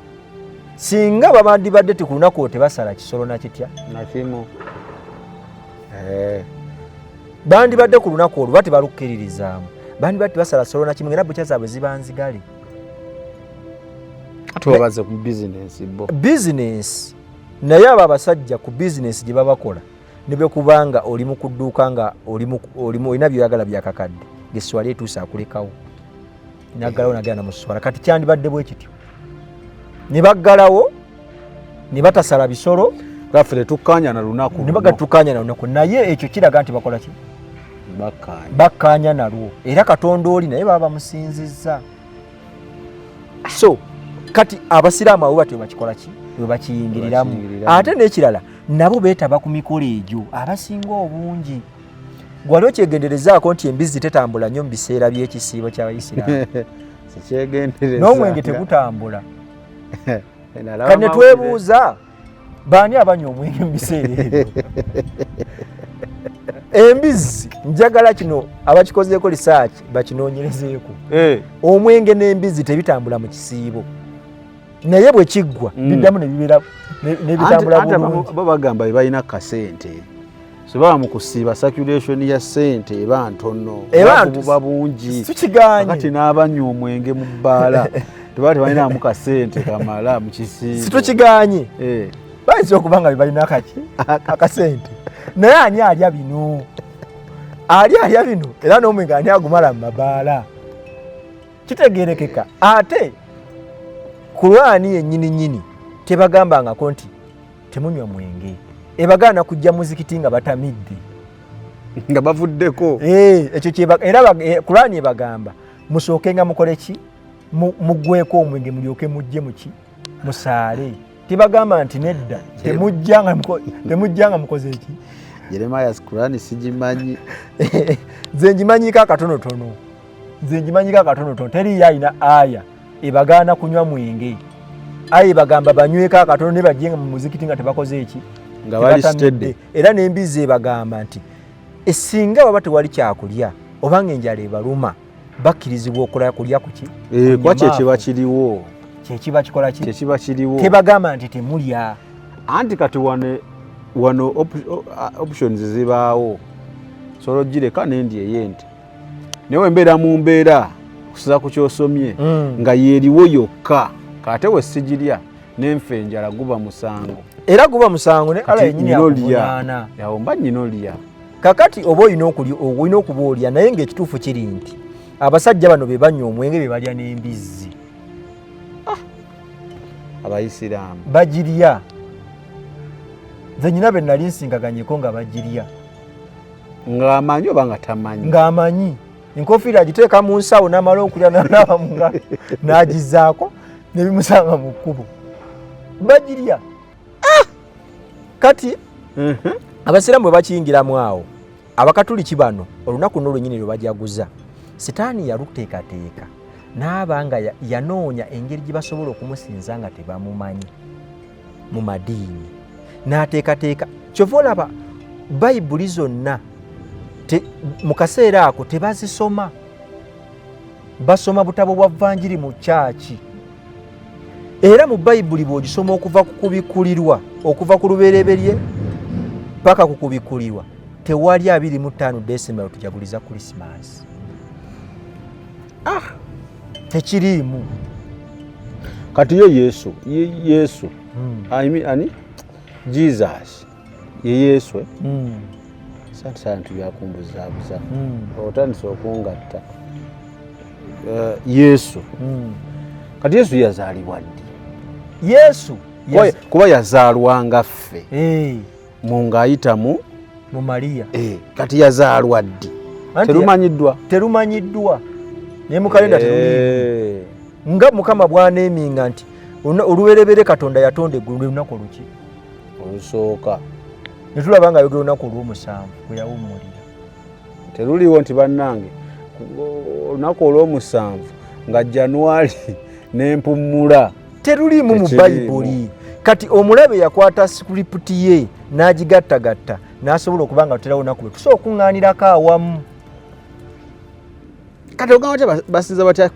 Singa babandibadde ku lunaku olwo tebasala kisolo na kitya nakimu bandibadde ku lunaku olwo tebalukkiririzaamu, bandibadde basala solo na kimu era bukya zaabwe ziba nzigale. tubabaze ku business bo business naye abo abasajja ku business gye babakola ne bwe kubanga oli mu kudduuka nga oli olina by'oyagala byakakadde geswali etuusa akulekawo naggalawo nagenda namuswala kati kyandibadde bwe kityo ne baggalawo ne batasala bisolo gafere tukanya na lunaku ne bagatukanya na lunaku naye ekyo kiraga nti bakola ki bakanya nalwo era Katonda oli naye baba musinzizza. So kati abasiraamu abo batyo bakikola ki bwe bakiyingiriramu ate n'ekirala nabo beetaba ku mikolo egyo abasinga obungi. Gwaliwo kyegenderezaako nti embizi tetambula nnyo mu biseera by'ekisiibo ky'Abayisiraamu. Sikyegendereza. N'omwenge tegutambula. Kati ne twebuuza baani abanywa omwenge mu biseera ebyo? Embizi njagala kino abakikozeeko research bakinoonyerezeeko. Omwenge n'embizi tebitambula mu kisiibo. Naye bwe kiggwa biddamu ne bibeera ne bitambula bulungi. Bo bagamba balina kasente. So baba mu kusiiba circulation ya sente eba ntono. Buba bungi. Tukiganye. Kati n'abanywa omwenge mu bbaala. Tebali balina mu kasente kamala mu kisiibo. Situkiganye. Bayinza okubanga balina akasente. Naye ani alya bino? Alya bino era n'omwenge ani agumala mu mabaala. Kitegeerekeka. Ate Kurani yennyini tebagambangako nti temunywa mwenge. Ebagaana kujja muzikiti nga batamidde. Nga bavuddeko. Ekyo era Kurani ebagamba musooke nga mukole ki muggweko omwenge mulyoke mujje muki musaale. Tebagamba nti nedda temujjanga mukoze eki. Jeremiah Kurani sigimanyi. Nze ngimanyiko akatonotono. Teri yalina aya ebagaana kunywa mwenge. Aya bagamba banyweko akatono ne bajjenga mu muzikiti nga tebakoze eki nga bali stedde. Era n'embizi ebagamba nti esinga baba tewali kyakulya obanga enjala ebaluma bakkirizibwa okulaya kulya kuki kwa kyekiba kiriwo. Kyekiba kikola ki? Kyekiba kiriwo. Tebagamba nti temulya. Anti kati wano options zibaawo. Solo gireka n'endi ey'ente. Newe mbeera mu mbeera kusiza ku kyosomye nga yeeriwo yokka. Kate we sigirya n'enfe enjala guba musango. Era guba musango ne ala yennyini akuvunaana. Yawomba nnyina olya. Kakati oba olina okuba olya naye ng'ekituufu kiri nti abasajja bano be banywa omwenge be balya n'embizzi. Abayisiraamu bagirya. Nze nyina be nali nsingaganyeko nga bagirya. Ng'amanyi oba nga tamanyi? Ng'amanyi. Enkofiira agiteeka mu nsawo n'amala okulya n'anaaba mu ngalo n'agizaako nebimusanga mu kkubo. Bagirya. Kati abasiraamu bwe bakiyingiramu awo abakatuliki bano olunaku n'olwenyini lwe bajaguza sitaani yaluteekateeka n'abanga yanoonya engeri gye basobola okumusinza nga tebamumanyi mu madiini n'ateekateeka. Kyova olaba bayibuli zonna mu kaseera ako tebazisoma, basoma butabo bwa vanjiri mu kyaki. Era mu bayibuli bw'ogisoma okuva ku kubikulirwa okuva ku lubereberye paka ku kubikulirwa tewali 25 December otujaguliza Christmas. Tekiriimu. Kati Yesu ani Jesus ye Yesu santu byakumbuzabuza otandise okungatta Yesu. Kati Yesu yazaalibwa ddi? Yesu kuba yazaalwa nga ffe mu ng'ayita mu Mariya. Kati yazaalwa ddi? Terumanyiddwa naye mu kalenda teruliimu. Nga Mukama bw'aneeminga nti oluberebere Katonda yatonda eggulu lunaku luki? Olusooka. Ne tulaba nga ayogera olunaku olw'omusanvu bwe yawummulira. Teruliiwo nti bannange olunaku olw'omusanvu nga January n'empummula. Teruliimu mu bayibuli. Kati omulabe yakwata script ye n'agigattagatta n'asobola okuba nga tuterawo olunaku lwe tusobola okuŋŋaanirako awamu. Kati ogamba basiza batya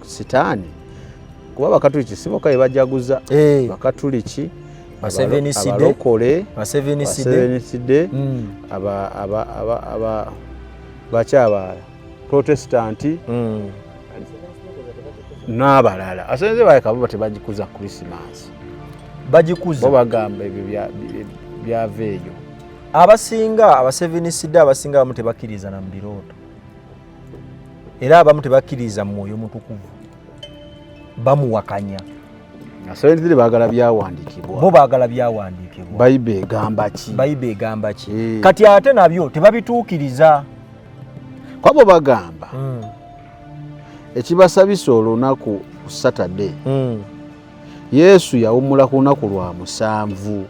sitaani? Kuba bakatuliki si bokka be bajaguza. Bakatuliki, abalokole, abaseveniside, bakyabala Protestanti n'abalala. Asenze baleka tebagikuza Christmas. Bagikuza. Bo bagamba ebyo byava eyo. Abasinga abaseveniside abasinga abamu tebakkiriza na mu birooto. Era abamu tebakkiriza mu Mwoyo Mutukuvu. Bamuwakanya. Asenze baagala byawandiikibwa. Bo baagala byawandiikibwa. Bayibuli egamba ki? Kati ate nabyo tebabituukiriza. Kwabo bagamba ekibasabisa olunaku ku Saturday. Yesu yawummula ku lunaku lwa 7.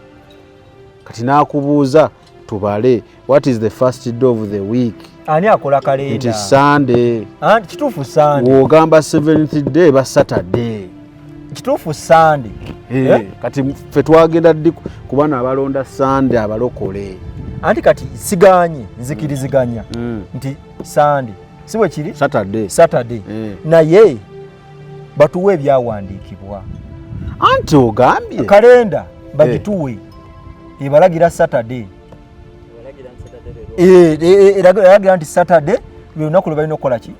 Kati n'akubuuza tubale, what is the first day of the week? Ani akola kalenda? It is Sunday. Kituufu Sunday. Wogamba 7th day ba Saturday. Kituufu Sunday. Kati ffe twagenda ddi kuba n'abalonda Sunday abalokole. Anti kati siganye nzikiriziganya nti Sunday si bwe kiri Saturday. Naye batuwe ebyawandiikibwa. Anti ogambye kalenda bagituwe ebalagira Saturday. Eragira nti Saturday lwe lunaku lwe balina okukola ki?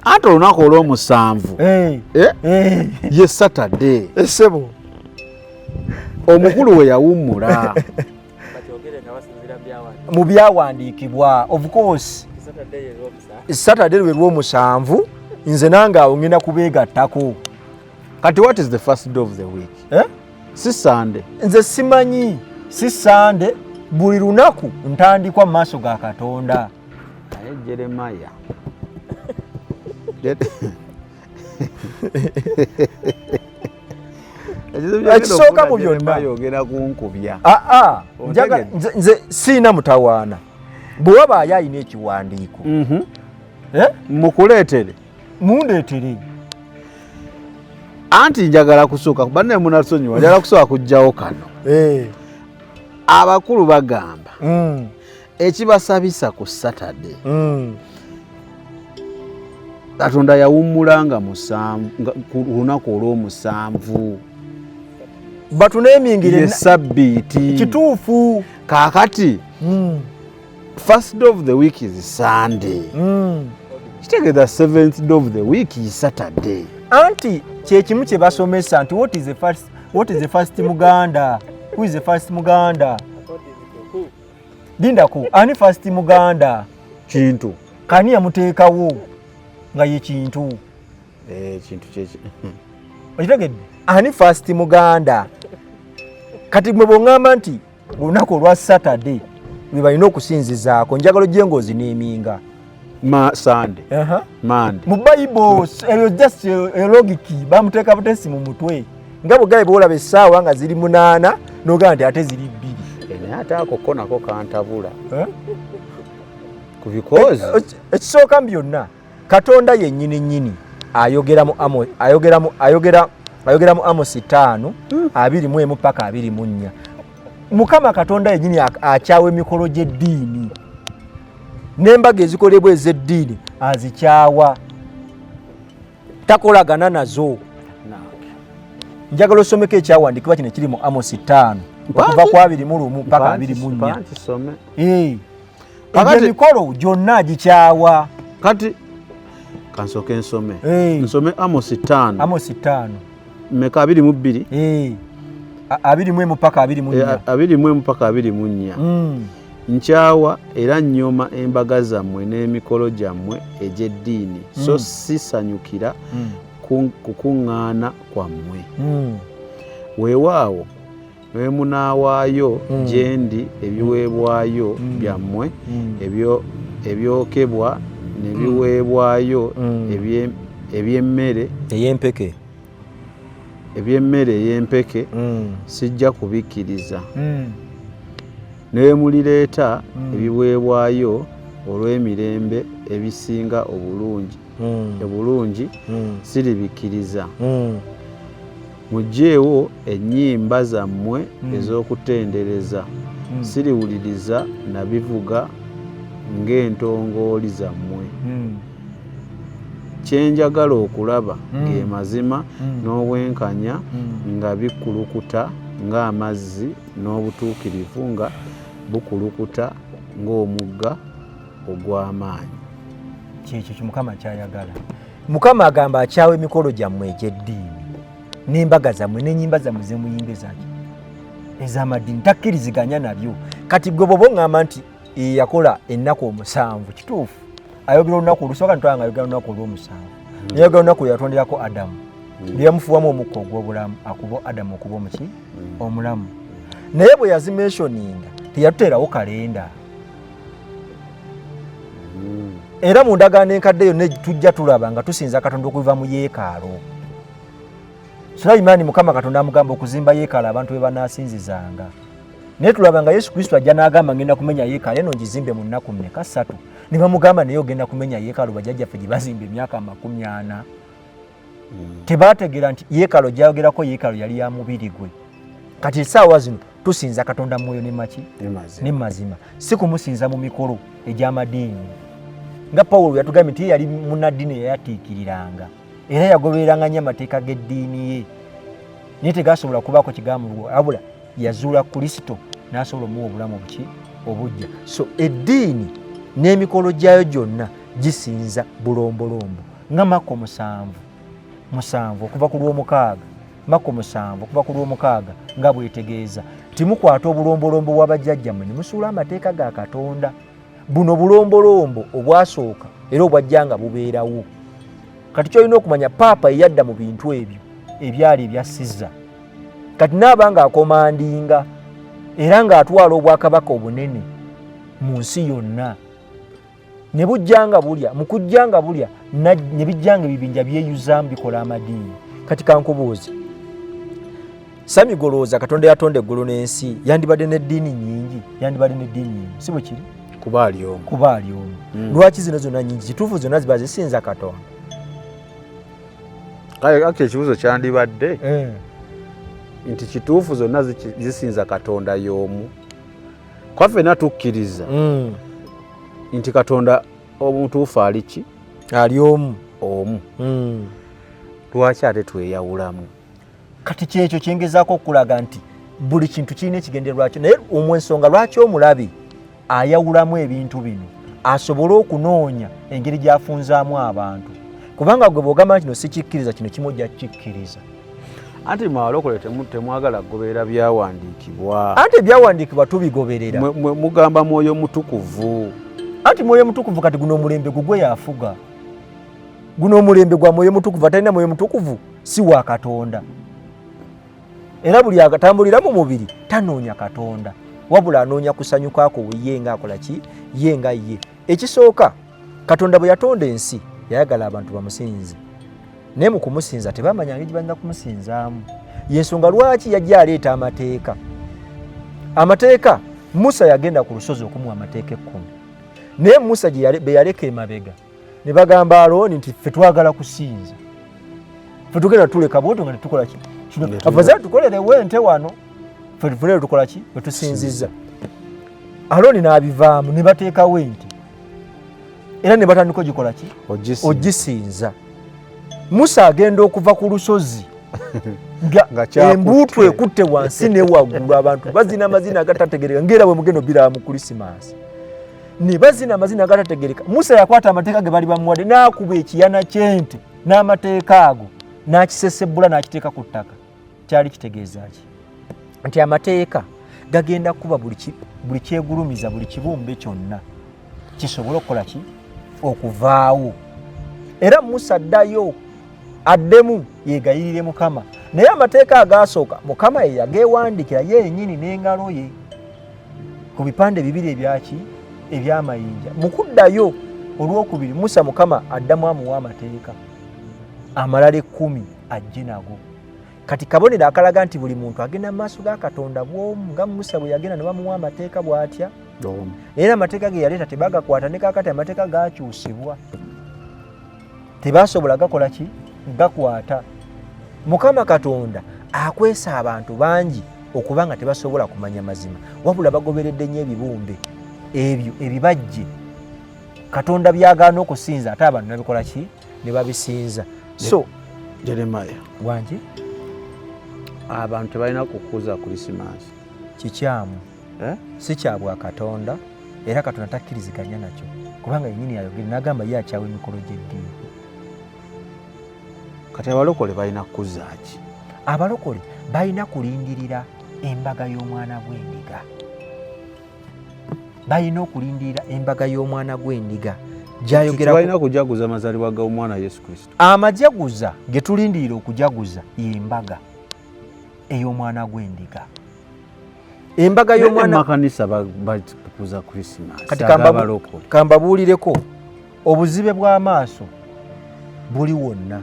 Anti olunaku olw'omusanvu ye Saturday. Essebo omukulu we yawummula mu byawandiikibwa. Of course Saturday lwe lw'omusanvu nze nange awo ngenda kubeegattako. Kati what is the first day of the week? Si Sunday. Nze simanyi. Si Sunday. Buli lunaku ntandikwa mu maaso ga Katonda. Naye Jeremiah Ekisooka mu byonna yogera kunkubya. Nze siina mutawaana. Bwe wabaayo alina ekiwandiiko mukuleetere mundeetere. Anti njagala kusooka banne munasonyiwa njagala kusooka kujjawo kano. Abakulu bagamba ekibasabisa ku Saturday Katonda yawummulanga ku lunaku olw'omusanvu batuneemingire Sabbiiti kituufu. Kaakati first day of the week is Sunday. Kitegeeza seventh day of the week is Saturday. Anti kyekimu kye basomesa nti what is the first Muganda? Who is the first Muganda? Lindako, ani first Muganda? Kintu. Kani yamuteekawo nga ye kintu. Kintu kyeki. Okitegedde? Ani first Muganda? Kati mwe bongamba nti olunaku olwa Saturday lwe balina okusinzizaako njagala ojje ng'ozineeminga. Sunday. Monday. Mu Bible ebyo just logiki bamuteeka butesi mu mutwe. Nga bwe boolaba essaawa nga ziri 8 n'ogamba nti ate ziri 2. Naye ate ako ko nako kantabula. Because ekisooka byonna Katonda yennyini ayogera mu Amos 5:21 paka 24. Mukama Katonda yennyini akyawa emikolo gy'eddiini n'embaga ezikolebwa ez'eddiini azikyawa, takolagana nazo. Njagala osomeko ekyawandiikibwa kino kiri mu Amos 5 okuva ku 21 paka 24. Emikolo gyonna agikyawa. Kati kansoke nsome. Nsome Amos 5. Amos 5. Meka 22. 21 paka 24. 21 paka 24. Nkyawa era nnyoma embaga zammwe n'emikolo gyammwe egy'eddiini so sisanyukira kukuŋŋaana kwammwe. Weewaawo ne munaawaayo gye ndi ebiweebwayo byammwe ebyokebwa n'ebiweebwayo eby'emmere ey'empeke sijja kubikkiriza. Ne mulireeta ebiweebwayo olw'emirembe ebisinga obulungi siribikkiriza. Muggyeewo ennyimba zammwe ez'okutendereza siriwuliriza na bivuga ng'entongooli zammwe. Kye njagala okulaba ge mazima n'obwenkanya nga bikulukuta ng'amazzi n'obutuukirivu nga bukulukuta ng'omugga ogw'amaanyi. Kyekyo Mukama kyayagala. Mukama agamba akyawa emikolo gyammwe egy'eddiini n'embaga zammwe n'ennyimba zammwe zemuyimba ez'amaddiini takkiriziganya nabyo. Kati gwe bw'oba oŋŋamba nti yakola ennaku 7 kituufu ayogera olunaku olusooka ntwanga ayogera olunaku olw'omusanvu nayogera olunaku lweyatonderako Adamu lyeyamufuwamu omukka ogw'obulamu akuba Adamu okuba omulamu. Naye bwe yazimensioninga teyatuteerawo kalenda. Era mu ndagaano enkadde yonna tujja tulaba nga tusinza Katonda okuva mu yeekaalu. Sulaimaani Mukama Katonda amugamba okuzimba yeekaalu abantu be banaasinzizanga. Naye tulaba nga Yesu Kristo ajja n'agamba ngenda kumenya yeekaalu eno ngizimbe mu nnaku 3. Ne bamugamba naye ogenda kumenya yeekaalu bajjajjaffe gye bazimba emyaka 40. Tebaategeera nti yeekaalu gy'ayogerako yeekaalu yali ya mubiri gwe. Kati essaawa zino tusinza Katonda mwoyo ne mazima, si kumusinza mu mikolo egy'amadiini. Nga Pawulo yatugambye nti yali munnaddiini eyayatiikiriranga era yagobereranga nnyo amateeka g'eddiini ye, naye tegasobola kubaako kigambo abula yazuula Kristo n'asobola omuwa obulamu obujja. So eddiini n'emikolo gyayo gyonna gisinza bulombolombo nga Makko 7 okuva ku lw'omukaaga. Makko 7 okuva ku lw'omukaaga nga bwetegeeza timukwata obulombolombo bw'abajjajjammwe ne musuula amateeka ga Katonda. Buno bulombolombo obwasooka era obwajja nga bubeerawo. Kati kyolina okumanya paapa yadda mu bintu ebyo ebyali ebyassiza. Kati naaba nga akomandinga era ng'atwala obwakabaka obunene mu nsi yonna. ne bujjanga bulya mu kujjanga bulya ne bijjanga ebibinja byeyuzamu bikola amadiini. Kati kankubuuze, Sami golooza Katonda yatonda eggulu n'ensi yandibadde n'eddiini nnyingi, yandibadde n'eddiini nnyingi, si bwe kiri? Kuba ali omu. Kuba ali omu. Lwaki zino zonna nnyingi? Kituufu zonna ziba zisinza Katonda. Kale ekibuuzo kyandibadde nti kituufu zonna zisinza Katonda y'omu. Kwa ffenna tukkiriza nti Katonda omutuufu ali ki? Ali omu. Omu. Lwaki ate tweyawulamu? Kati kyekyo kyengezaako okulaga nti buli kintu kirina ekigendererwa kyo, naye ensonga lwaki omulabi ayawulamu ebintu bino asobole okunoonya engeri gy'afunzaamu abantu, kubanga gwe bw'ogamba kino sikikkiriza, kino kimu ojja kukikkiriza. Anti mwabalokole temwagala kugoberera byawandiikibwa. Anti ebyawandiikibwa tubigoberera. Mugamba Mwoyo Mutukuvu. Anti Mwoyo Mutukuvu kati guno omulembe gugwe yafuga. Guno omulembe gwa Mwoyo Mutukuvu, atalina Mwoyo Mutukuvu si wa Katonda. Era buli agatambulira mu mubiri tanoonya Katonda, wabula anoonya kusanyukaako ye nga akola ki? Ye nga ye. Ekisooka, Katonda bwe yatonda ensi yayagala abantu bamusinze, naye mu kumusinza tebamanya ngeri balina kumusinzaamu. Yensonga lwaki yajja aleeta amateeka. Amateeka, Musa yagenda ku lusozi okumuwa amateeka 10, naye Musa be yaleka emabega ne bagamba Alooni nti ffe twagala kusinza, ffe tugenda tuleka bwoto nga netukola ki? Afazali tukolere wente wano, ffe tufune tukola ki? Bwe tusinziza. Alooni n'abivaamu ne bateekawo ente, era ne batandika ogikola ki? Ogisinza. Musa agenda okuva ku lusozi embuutu ekutte wansi ne waggulu, abantu bazina amazina agatategereka ng'era bwe mugenda obiraba mu Krisimansi. Ne bazina amazina agatategereka. Musa yakwata amateeka ge bali bamuwadde n'akuba ekiyana ky'ente n'amateeka ago n'akisesebbula n'akiteeka ku ttaka. Kyali kitegeeza ki? Nti amateeka gagenda kuba buli kyegulumiza, buli kibumbe kyonna kisobole okukola ki? Okuvaawo. Era Musa addemu yegayirire Mukama. Naye amateeka agasooka Mukama ye yageewandikira yennyini n'engalo ye ku bipande bibiri ebyaki? Ebyamayinja. Mu kuddayo olwokubiri Musa Mukama addamu amuwa amateeka amalala 10 ajje nago. Kati kabonero akalaga nti buli muntu agenda mu maaso ga Katonda bw'omu nga Musa bwe yagenda ne bamuwa amateeka bw'atya. Era amateeka ge yaleeta tebagakwata ne kakati amateeka gaakyusibwa. Tebasobola gakola ki? Gakwata. Mukama Katonda akwesa abantu bangi okuba nga tebasobola kumanya mazima, wabula bagoberedde nnyo ebibumbe ebyo ebibajje Katonda byagaana okusinza, ate abantu nabikola ki? Ne babisinza. So Jeremiah wangi abantu balina kukuza Krisimansi kikyamu, si kya bwa Katonda, era Katonda takkiriziganya nakyo kubanga yennyini yayogera n'agamba ye akyawa emikolo gy'eddiini. Kati abalokole balina kukuza ki? Abalokole balina kulindirira embaga y'omwana gw'endiga. Balina okulindirira embaga y'omwana gw'endiga gy'ayogera. Balina kujaguza amazaalibwa g'omwana Yesu Kristo. Amajaguza ge tulindirira okujaguza y'embaga ey'omwana gw'endiga. Embaga y'omwana makanisa bakuza Krisimansi. Kati kambabuulireko obuzibe bw'amaaso buli wonna.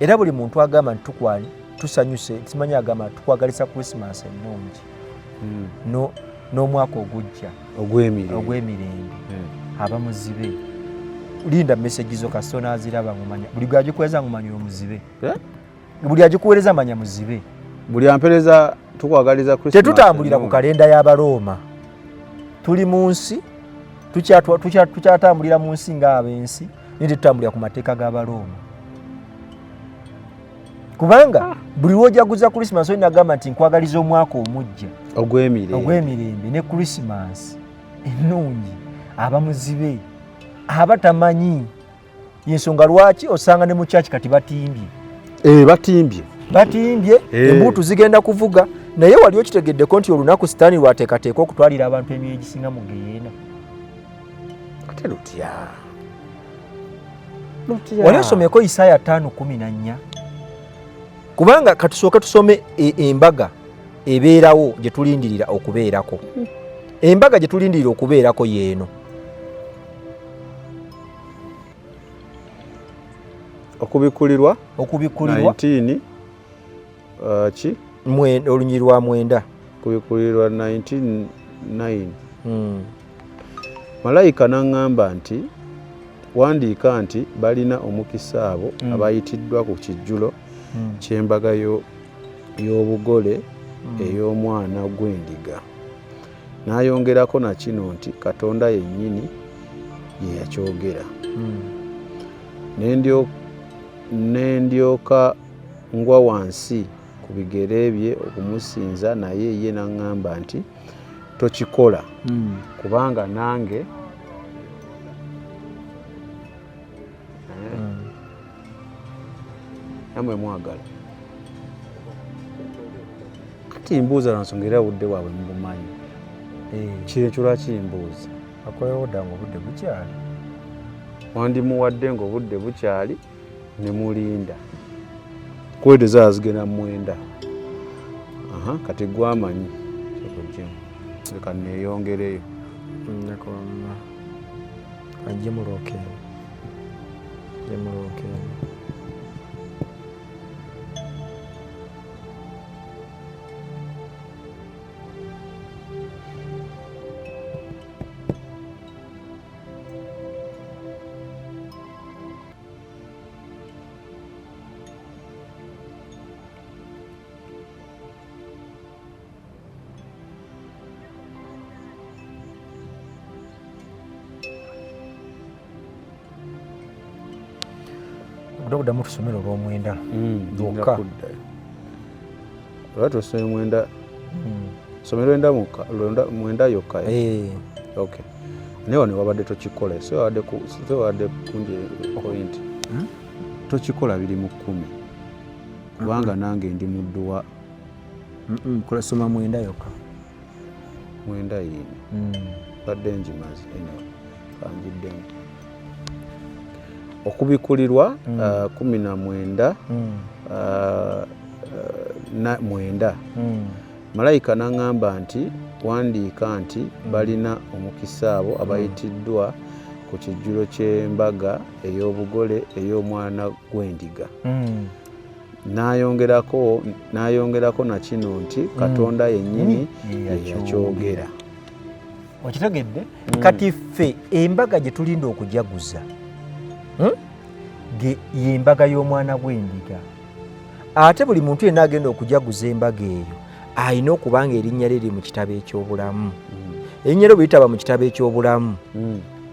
Era buli muntu agamba nti tukwani tusanyuse, simanyi agamba tukwagalisa Krisimansi ennungi n'omwaka ogujja ogw'emirembe. Aba muzibe. Linda message zo kasito n'aziraba ngumanya. Buli gwagikweza ngumanya omuzibe. Buli agikuweereza manya muzibe. Buli ampereza tukwagaliza Krisimansi. Tetutambulira ku kalenda y'Abaroma. Tuli mu nsi, tukyatambulira mu nsi ng'abensi, naye tetutambulira ku mateeka g'Abaroma. Kubanga buli wojaguza Krisimansi olina agamba nti nkwagaliza omwaka omujja ogw'emirembe ne Krisimansi ennungi. Aba muzibe, aba tamanyi. Yensonga lwaki osanga ne mu kyaki kati batimbye. Batimbye embuutu zigenda kuvuga, naye wali okitegeddeko nti olunaku Sitaani lwateekateeka okutwalira abantu emyoyo egisinga mu Geyeena. Ate lutya. Wali osomeko Isaaya 5:14. Kubanga katusooke tusome embaga ebeerawo gye tulindirira okubeerako. Embaga gye tulindirira okubeerako yeeno. okubikulirwa 19 ki olunyiri lwa 9 kubikulirwa 19:9 malayika n'aŋŋamba nti wandiika nti balina omukisa abo abayitiddwa ku kijjulo ky'embaga y'obugole ey'omwana gw'endiga. N'ayongerako na kino nti Katonda yennyini ye yakyogera. N'endyoka ngwa wansi ku bigere bye okumusinza, naye ye n'aŋŋamba nti tokikola kubanga nange namwe mwagala. Kati mbuuza lwansonga era obudde bwabwe mubumanyi. Kyekyo lwaki mbuuza? akolewoda ng'obudde bukyali. Wandimuwadde ng'obudde bukyali ne mulinda. Kwete zaa zigenda 9. Kati gwamanyi leka neeyongereyo. Ajemulokere. Buddamu tusomero olw'omwenda lwokka. Lwaki tusome mwenda? Somero mwenda yokka. Okay. Naye wano wabadde tokikola. So wadde kundi point. Tokikola biri mu 10. Kubanga nange ndi muddu wa kola soma mwenda yokka. Mwenda yini. Badde njimazi eno. Kanjiddemu. Okubikulirwa 19 na 9. Malayika n'aŋŋamba nti wandiika nti balina omukisa abo abayitiddwa ku kijjulo ky'embaga ey'obugole ey'omwana gw'endiga. N'ayongerako na kino nti Katonda yennyini yakyogera. Okitegedde? Kati ffe embaga gye tulinda okujaguza y'embaga y'omwana gw'endiga. Ate buli muntu yenna agenda okujaguza embaga eyo alina okuba nga erinnya liri mu kitabo eky'obulamu. Erinnya lyo bw'eritaba mu kitabo eky'obulamu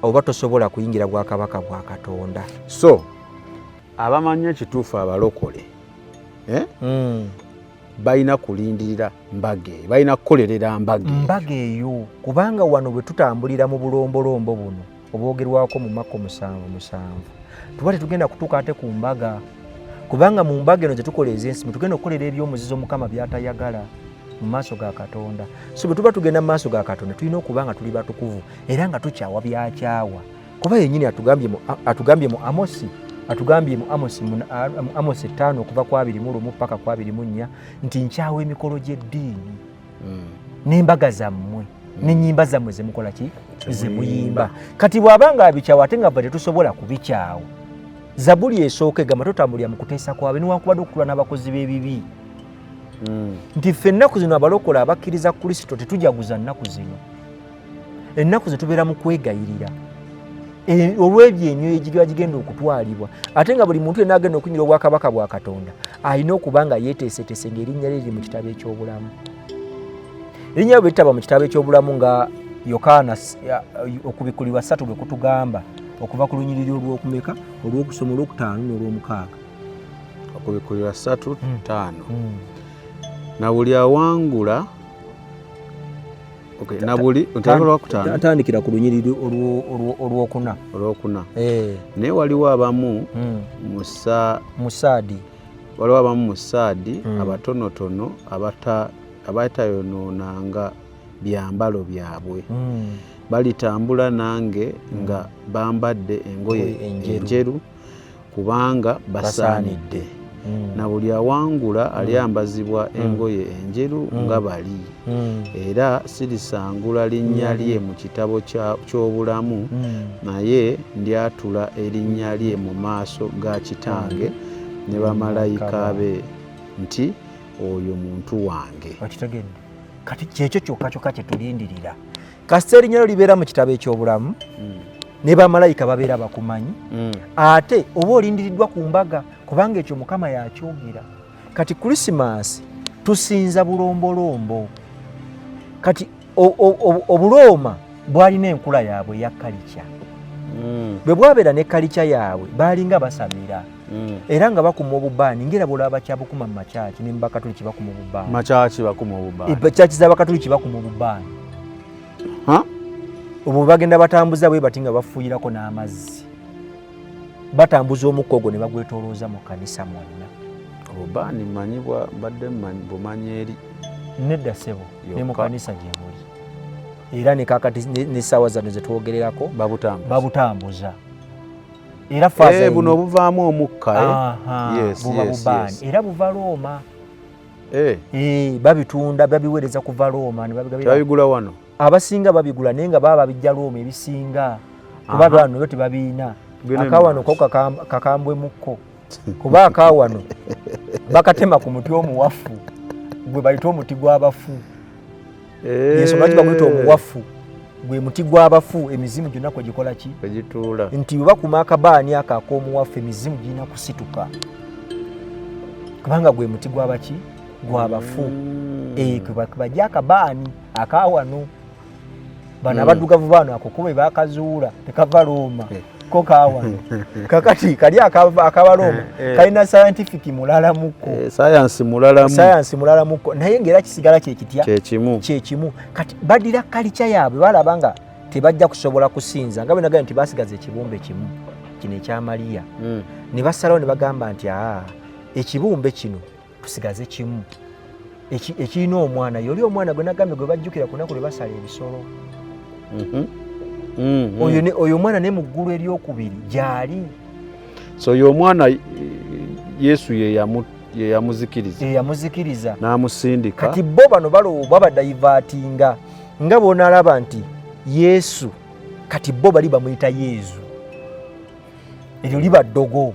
oba tosobola kuyingira bwakabaka bwa Katonda. So abamanyi ekituufu abalokole balina kulindirira mbaga eyo, balina kukolerera mbaga eyo, kubanga wano bwe tutambulira mu bulombolombo buno obwogerwako mu Mako 7:7 tuba tetugenda kutuuka ate ku mbaga, kubanga mu mbaga eno gye tukola ez'ensimu tugenda okukolera ebyomuzizo Mukama by'atayagala mu maaso ga Katonda. So bwe tuba tugenda mu maaso ga Katonda tulina okuba nga tuli batukuvu era nga tukyawa byakyawa, kuba yennyini atugambye mu Amosi, atugambye mu Amosi 5 okuva ku 21 paka ku 24 nti nkyawa emikolo gy'eddiini n'embaga zammwe n'ennyimba zammwe zemukola ki zemuyimba. Kati bw'abanga abikyawa ate nga bwe tetusobola kubikyawa, Zabuli esooka egamba totambulira mu kuteesa kwabe newankubadde okutula n'abakozi b'ebibi. Nti ffe ennaku zino abalokola abakkiriza Kristo tetujaguza nnaku zino. Ennaku ze tubeera mu kwegayirira olw'ebyo emyoyo egiba gigenda okutwalibwa, ate nga buli muntu yenna agenda okunyira obwakabaka bwa Katonda alina okuba nga yeeteeseteese ng'erinnya lye liri mu kitabo eky'obulamu. Erinnya bwe litaba mu kitabo eky'obulamu nga Yokaana okubikulirwa 3 bwe kutugamba okuva ku lunyiriri olw'okumeka olw'okusoma olw'okutaano n'olw'omukaaga. Okubikulirwa 3:5 na buli awangula na buli olw'okutaano atandikira ku lunyiriri olw'okuna. Naye waliwo abamu mu Saadi abatonotono abatayonoonanga byambalo byabwe, balitambula nange nga bambadde engoye enjeru kubanga basaanidde. na buli awangula alyambazibwa engoye enjeru nga bali era sirisangula linnya lye mu kitabo ky'obulamu naye ndyatula erinnya lye mu maaso ga kitange ne bamalayika be nti oyo muntu wange. Okitegedde kati kyekyo kyokka kye tulindirira kasita erinnya lyo libeera mu kitabo eky'obulamu ne bamalayika babeera bakumanyi ate oba olindiriddwa ku mbaga kubanga ekyo Mukama yakyogera. Kati Krisimansi tusinza bulombolombo. Kati Obulooma bwalina enkula yaabwe eya kalica bwe bwabeera ne kalica yaabwe baalinga basamira era nga bakuma obubaani ngera bwolaba bakyabukuma mu makyaki ne mu bakatoliki bakuma obubaani makyaki bakuma obubaani ekyaki z'abakatoliki bakuma obubaani obwo bagenda batambuza bwe bati nga bafuuyirako n'amazzi batambuza omukka ogwo ne bagwetoolooza mu kanisa mwonna. Obubaani mmanyibwa mbadde bumanyi eri nedda ssebo ne mu kanisa gye buli era ne kakati n'essaawa zano ze twogererako babutambuza era faaza buno obuvaamu omukka buba bubaani era buva Looma babitunda babiweereza kuva Looma babigula wano abasinga babigula naye nga baba babijja Looma ebisinga kuba bano yo tebabiina akawano ko kakambwemukko kuba akawano bakatema ku muti omuwafu gwe bayita omuti gw'abafu yesu lwaki baguyita omuwafu gwe muti gw'abafu emizimu gyonna kwe gikola ki egituula nti bwe bakuma akabaani ako ak'omuwafu emizimu girina kusituka kubanga gwe muti gw'abaki gw'abafu bajja akabaani akawano bano abaddugavu baano ako kuba bakazuula tekava Looma ko kawano kakati kali akaba Looma kalina scientific mulala mukko science mulala mukko naye ngera kisigala kyekitya kyekimu kati badira kalica yaabwe balabanga tebajja kusobola kusinza nga bwenagambye nti basigaza ekibumbe kimu kino ekya Mariya ne basalawo ne bagamba nti ekibumbe kino tusigaze kimu ekirina omwana yoli omwana gwe nagambye gwe bajjukira ku lunaku lwe basala ebisolo oyo omwana ne mu ggulu eryokubiri gyali so oyo omwana Yesu ye yamuzikiriza n'amusindika kati bo bano balowooba badayivaatinga nga bonalaba nti Yesu kati bo bali bamuyita Yesu eryo liba ddogo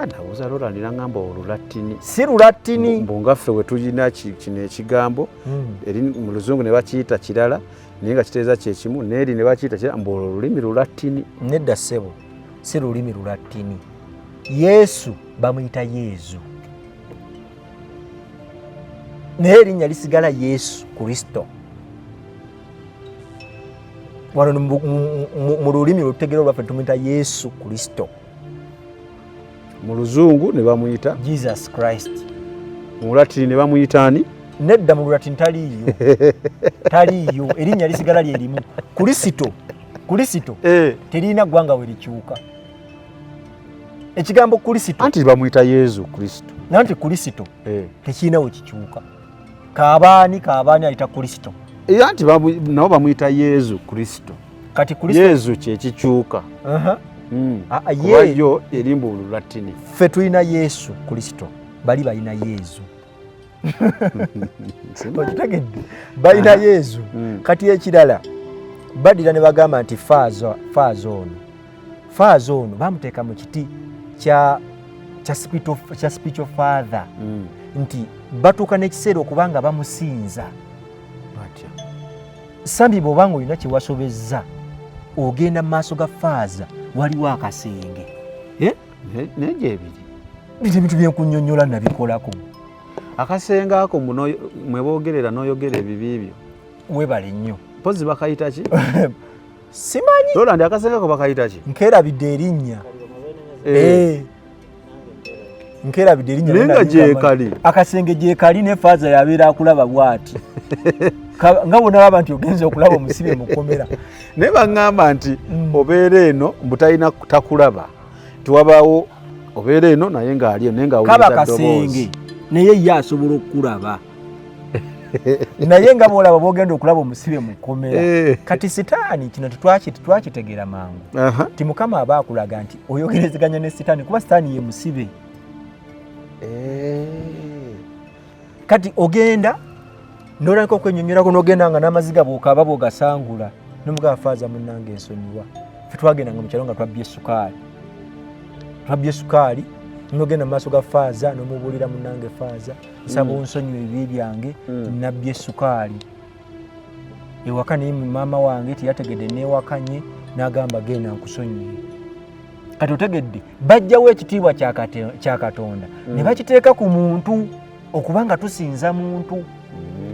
ndawuza lolandira ngamba olulatini si lulatini mbongaffe we tulina kino ekigambo eri mu Luzungu ne bakiyita kirala naye nga kitegeeza kyekimu n'eri ne bakiyita kirala mbu olwo lulimi lulatini. Nedda ssebo si lulimi lulatini Yesu bamuyita Yesu naye erinnya lisigala Yesu Kristo wano mu lulimi lutegeera olwaffe tumuyita Yesu Kristo. Mu Luzungu ne bamuyita Jesus Christ. Mu Lulatini ne bamuyita ani? Nedda mu Lulatini taliyo erinnya lisigala lye limu Kristo terina ggwanga we likyuka ekigambo Kristo anti bamuyita Yesu Kristo nanti Kristo tekirina we kikyuka kabaani ayita Kristo anti nabo bamuyita Yesu Kristo kati Kristo Yesu kyekikyuka yo erimbu Lulatini ffe tulina Yesu Kristo bali balina Yesu okitegedde balina Yesu kati ekirala badira ne bagamba nti faazo ono bamuteeka mu kiti kya spiritual father nti batuuka n'ekiseera okubanga bamusinza sambi bw'obanga olina kye wasobezza ogenda mu maaso ga faaza waliwo akasenge nejo ebiri ebintu byenkunnyonnyola nabikolako akasenge ako mwe boogerera n'oyogera ebibi byo webale nnyo mpozi bakayita ki simanyi Rolandi akasenge ako bakayita ki nkerabidde erinnya nkerabidde erinnya nenga gyekali akasenge gyekali ne faaza yabeera akulaba bwati nga bonalaba nti ogenza okulaba omusibe mukomera naye baŋŋamba nti obeera eno mbutalina takulaba tiwabaawo obeera eno naye ng'ali eno naye ng'awuliriza kaba kasenge naye ye asobola okukulaba naye nga boolaba bogenda okulaba omusibe mukomera kati sitaani kino tetwakitegeera mangu ti Mukama aba akulaga nti oyogerezeganya ne sitaani kuba sitaani ye musibe kati ogenda nolabika okwenyonyolako nogenda nga n'amaziga bw'okaaba bw'ogasangula nomugaba faaza munnange ensonyiwa ffe twagendanga mu kyalo nga twabbye sukaali nogenda mu maaso ga faaza n'omubuulira munnange faaza nsaba onsonyiwa ebibi byange nabbye sukaali ewaka naye maama wange teyategedde neewakanye n'agamba genda nkusonyiye kati otegedde bajjawo ekitiibwa kya Katonda ne bakiteeka ku muntu okubanga tusinza muntu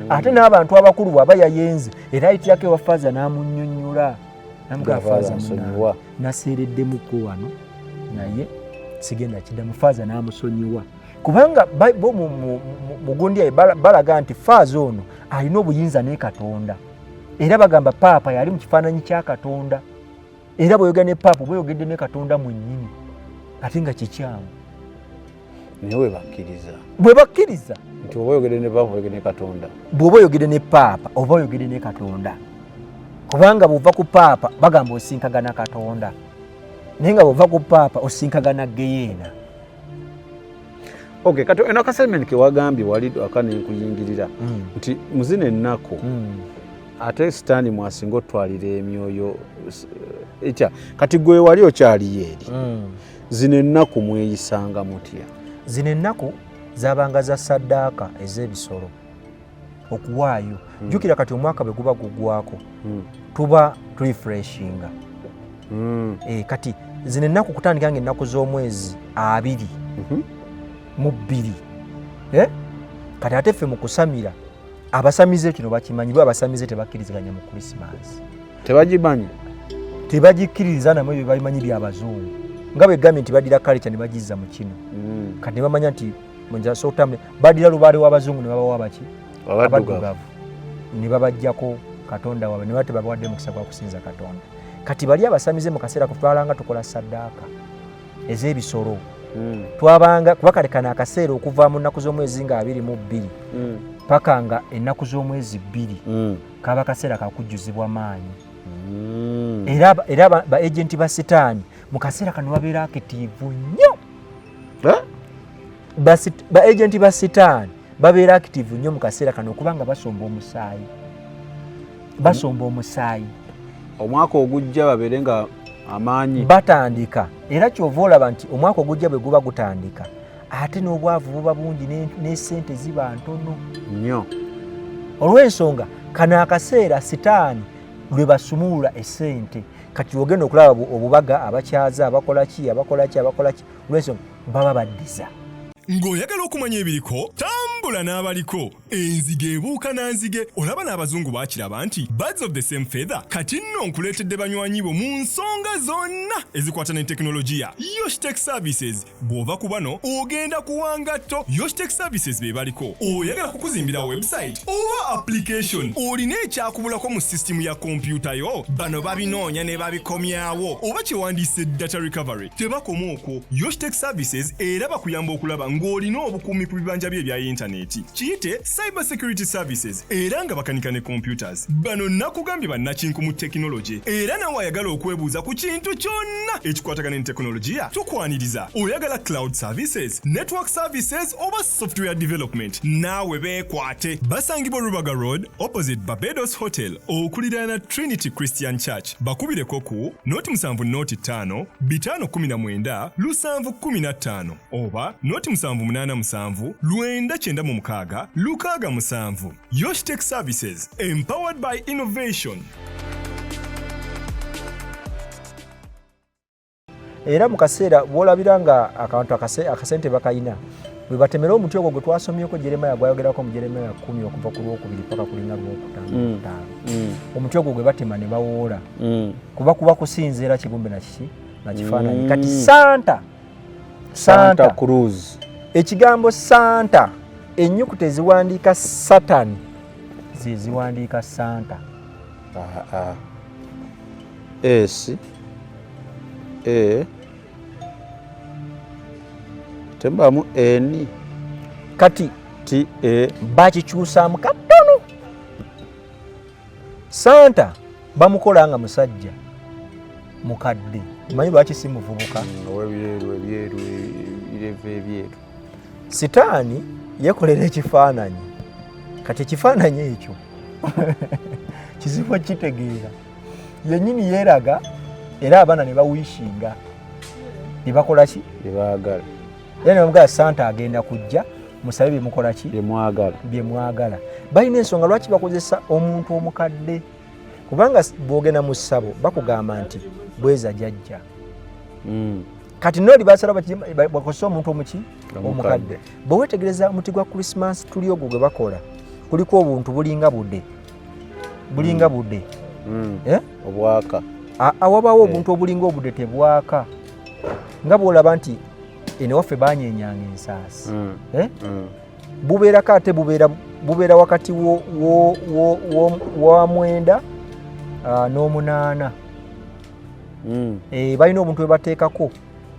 ate n'abantu abakulu bw'aba yayenze era ayitirako ewa faaza n'amunnyonnyola namugaba faaza munange naseereddemukko wano naye sigenda kiddamu faaza n'amusonyiwa kubanga mugundi yaye balaga nti faaza ono alina obuyinza ne Katonda era bagamba paapa yali mu kifaananyi kya Katonda era bw'oyogera ne paapa bw'oyogedde ne Katonda mwennyini ate nga kikyamu naye bwe bakkiriza nti oba oyogedde ne paapa oyogedde ne Katonda bw'oba oyogedde ne paapa oba oyogedde ne Katonda kubanga bw'ova ku paapa bagamba osinkagana Katonda naye nga bw'ova ku paapa osinkagana Geyeena. Okay, kati eno akasemeni ke wagambye wali akanenkuyingirira nti muzino ennaku ate sitaani mwasinga otwalira emyoyo ekya kati gwe wali okyali eri zino ennaku mweyisanga mutya? Zino ennaku zabanga za saddaaka ez'ebisolo okuwaayo jjukira kati omwaka bwe guba gugwako tuba refreshinga kati zino ennaku kutandika nga ennaku z'omwezi 2 mu 2 kati ate ffe mu kusamira abasamize kino bakimanyi bwe abasamize tebakkiriziganya mu Krismasi tebagikkiriza namwe bye babimanyi by'abazungu nga bwe gambye nti badira culture ne bagizza mu kino kati ne bamanya nti munjaso otambe badira lubaale w'abazungu ne babawa baki abaddugavu ne babajjako Katonda waabwe ne bate babawadde mukisa gwa kusinza Katonda. Kati bali abasamize mu kaseera kutwalanga tukola saddaaka ez'ebisolo twabanga kubakalekana akaseera okuva mu nnaku z'omwezi nga 22 paka nga ennaku z'omwezi 2 kaba kaseera kakujjuzibwa maanyi era ba agenti ba sitaani mu kaseera kano babeera akitiivu nnyo ba agenti ba sitaani babeera akitiivu nnyo mu kaseera kano okubanga basomba omusaayi omwaka ogujja babeere nga amaanyi batandika era kyova olaba nti omwaka ogujja bwe guba gutandika ate n'obwavu buba bungi n'essente ziba ntono nnyo olw'ensonga kano akaseera sitaani lwe basumulula essente kati ogenda okulaba obubaga abakyaza abakola ki olw'ensonga baba baddiza. Ng'oyagala okumanya ebiriko tambula n'abaliko enzige ebuuka nanzige olaba n'abazungu baakiraba nti birds of the same feather kati nno nkuleetedde banywanyi bo mu nsonga zonna ezikwata ne tekinologiya. Yoshitech Services bw'ova ku bano ogenda kuwangatto. Yoshitech Services be baliko oyagala kukuzimbira website oba application olina ekyakubulako mu sisitimu ya kompyuta yo bano babinoonya ne babikomyawo oba kyewandiise data recovery tebakoma okwo. Yoshitech Services era bakuyamba okulaba ng'olina obukuumi ku bibanja bye ebya intaneti kiyite cyber security services era nga bakanika ne computers. Bano nakugambye bannakinku mu tekinologi era nawe ayagala okwebuuza ku kintu kyonna ekikwatagana ne tekinologiya tukwaniriza. Oyagala cloud services, network services oba software development naawe beekwate. Basangibwa Rubaga Road opposite Barbados Hotel okuliraana Trinity Christian Church. Bakubireko ku noti 7 noti 5 519 715 oba noti 787 996 667. Yoshitech Services, empowered by innovation. Era mu kaseera bw'olabira nga akantu akasente bakayina bwe batemera omuti ogwo gwe twasomyeko Jeremiya gwayogerako mu Jeremiya 10 okuva ku Lwokubiri paka ku lina Lwokutaano. Omuti ogwo gwe batema ne bawoola kuba kusinzeera kibumbe na kifaananyi. Kati Santa Cruz ekigambo Santa ennyukuta eziwandiika Satan ze ziwandiika Santa. S E tembamu N kati T E bakikyusaamu katono. Santa bamukola nga musajja mukadde manyi lwaki si muvubuka ow'ebyeru ebyeru ebyeru. Sitaani yekolera ekifaananyi kati ekifaananyi ekyo kizibu kitegeera yennyini yeeraga era abaana ne bawishinga ne bakola ki bye baagala era ne bamugamba Santa agenda kujja musabe bye mukola ki bye mwagala balina ensonga lwaki bakozesa omuntu omukadde kubanga bwogenda mu ssabo bakugamba nti bweza jjajja kati noli basala bakozesa omuntu omukadde bwe wetegereza omuti gwa Christmas tuli ogwo gwe bakola kuliko obuntu bulinga budde obwaka awabaawo obuntu obulinga obudde tebwaka nga bwolaba nti ene waffe banyenyanga ensaasi bubeerako ate bubeera wakati wa 9 n'omunaana balina obuntu bwe bateekako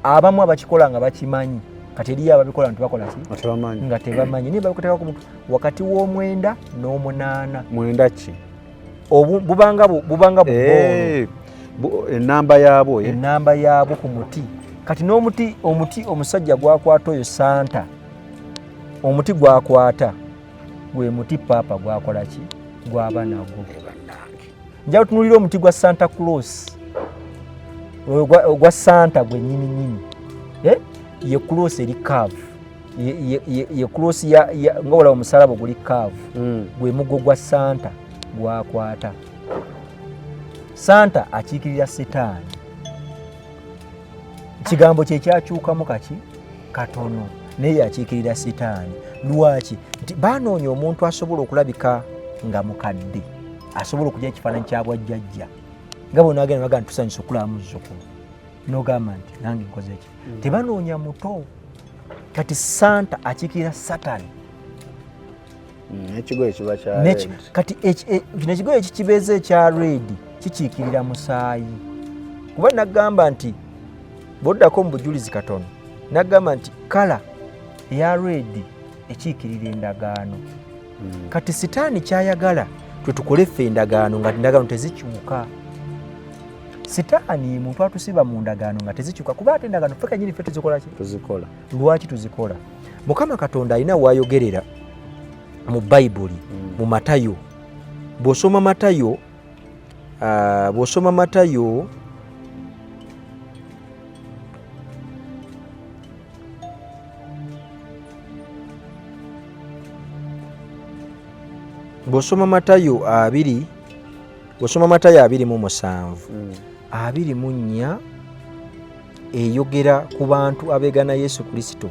abamu abakikola nga bakimanyi kati eriyo ababikola ntibakola ki nga tebamanyi naye babikuteekako wakati w'9 n'omunaana 9 ki bubanga enamba yaabwo ku muti kati n'omuti omusajja gwakwata oyo Santa omuti gwakwata gwe muti Papa gwakola ki gwaba nagwo njawo tunulira omuti gwa Santa Claus gwa Santa gwe nyini ye cross eri curve ye cross nga wala omusalaba guli curve gwe mugo gwa Santa gwakwata Santa akiikirira Setaani kigambo kye kyakyukamu katono naye akiikirira Setaani lwaki nti banoonya omuntu asobola okulabika nga mukadde asobola okujja ekifaananyi kya bwajjajja nga bonagenda baga ntusanyusa okulaba muzzukulu nogamba nti nange nkoze ki tebanoonya muto kati Santa akiikirira Satani ekigoye kiba kya kati kino ekigoye kikibeeza ekya red kikiikirira musaayi kuba nagamba nti boddako mu bujulizi katono nagamba nti kala eya red ekiikirira endagaano kati Sitaani kyayagala twe tukole ffe endagaano nga endagaano tezikyuka Sitaani muntu atusiba mu ndagaano nga tezikyuka kuba ate endagaano ffe kanyini ffe tuzikola lwaki tuzikola Mukama Katonda alina waayogerera mu Bayibuli mu Matayo bw'osoma Matayo bw'osoma Matayo 27 24 eyogera ku bantu abeegana Yesu Kristo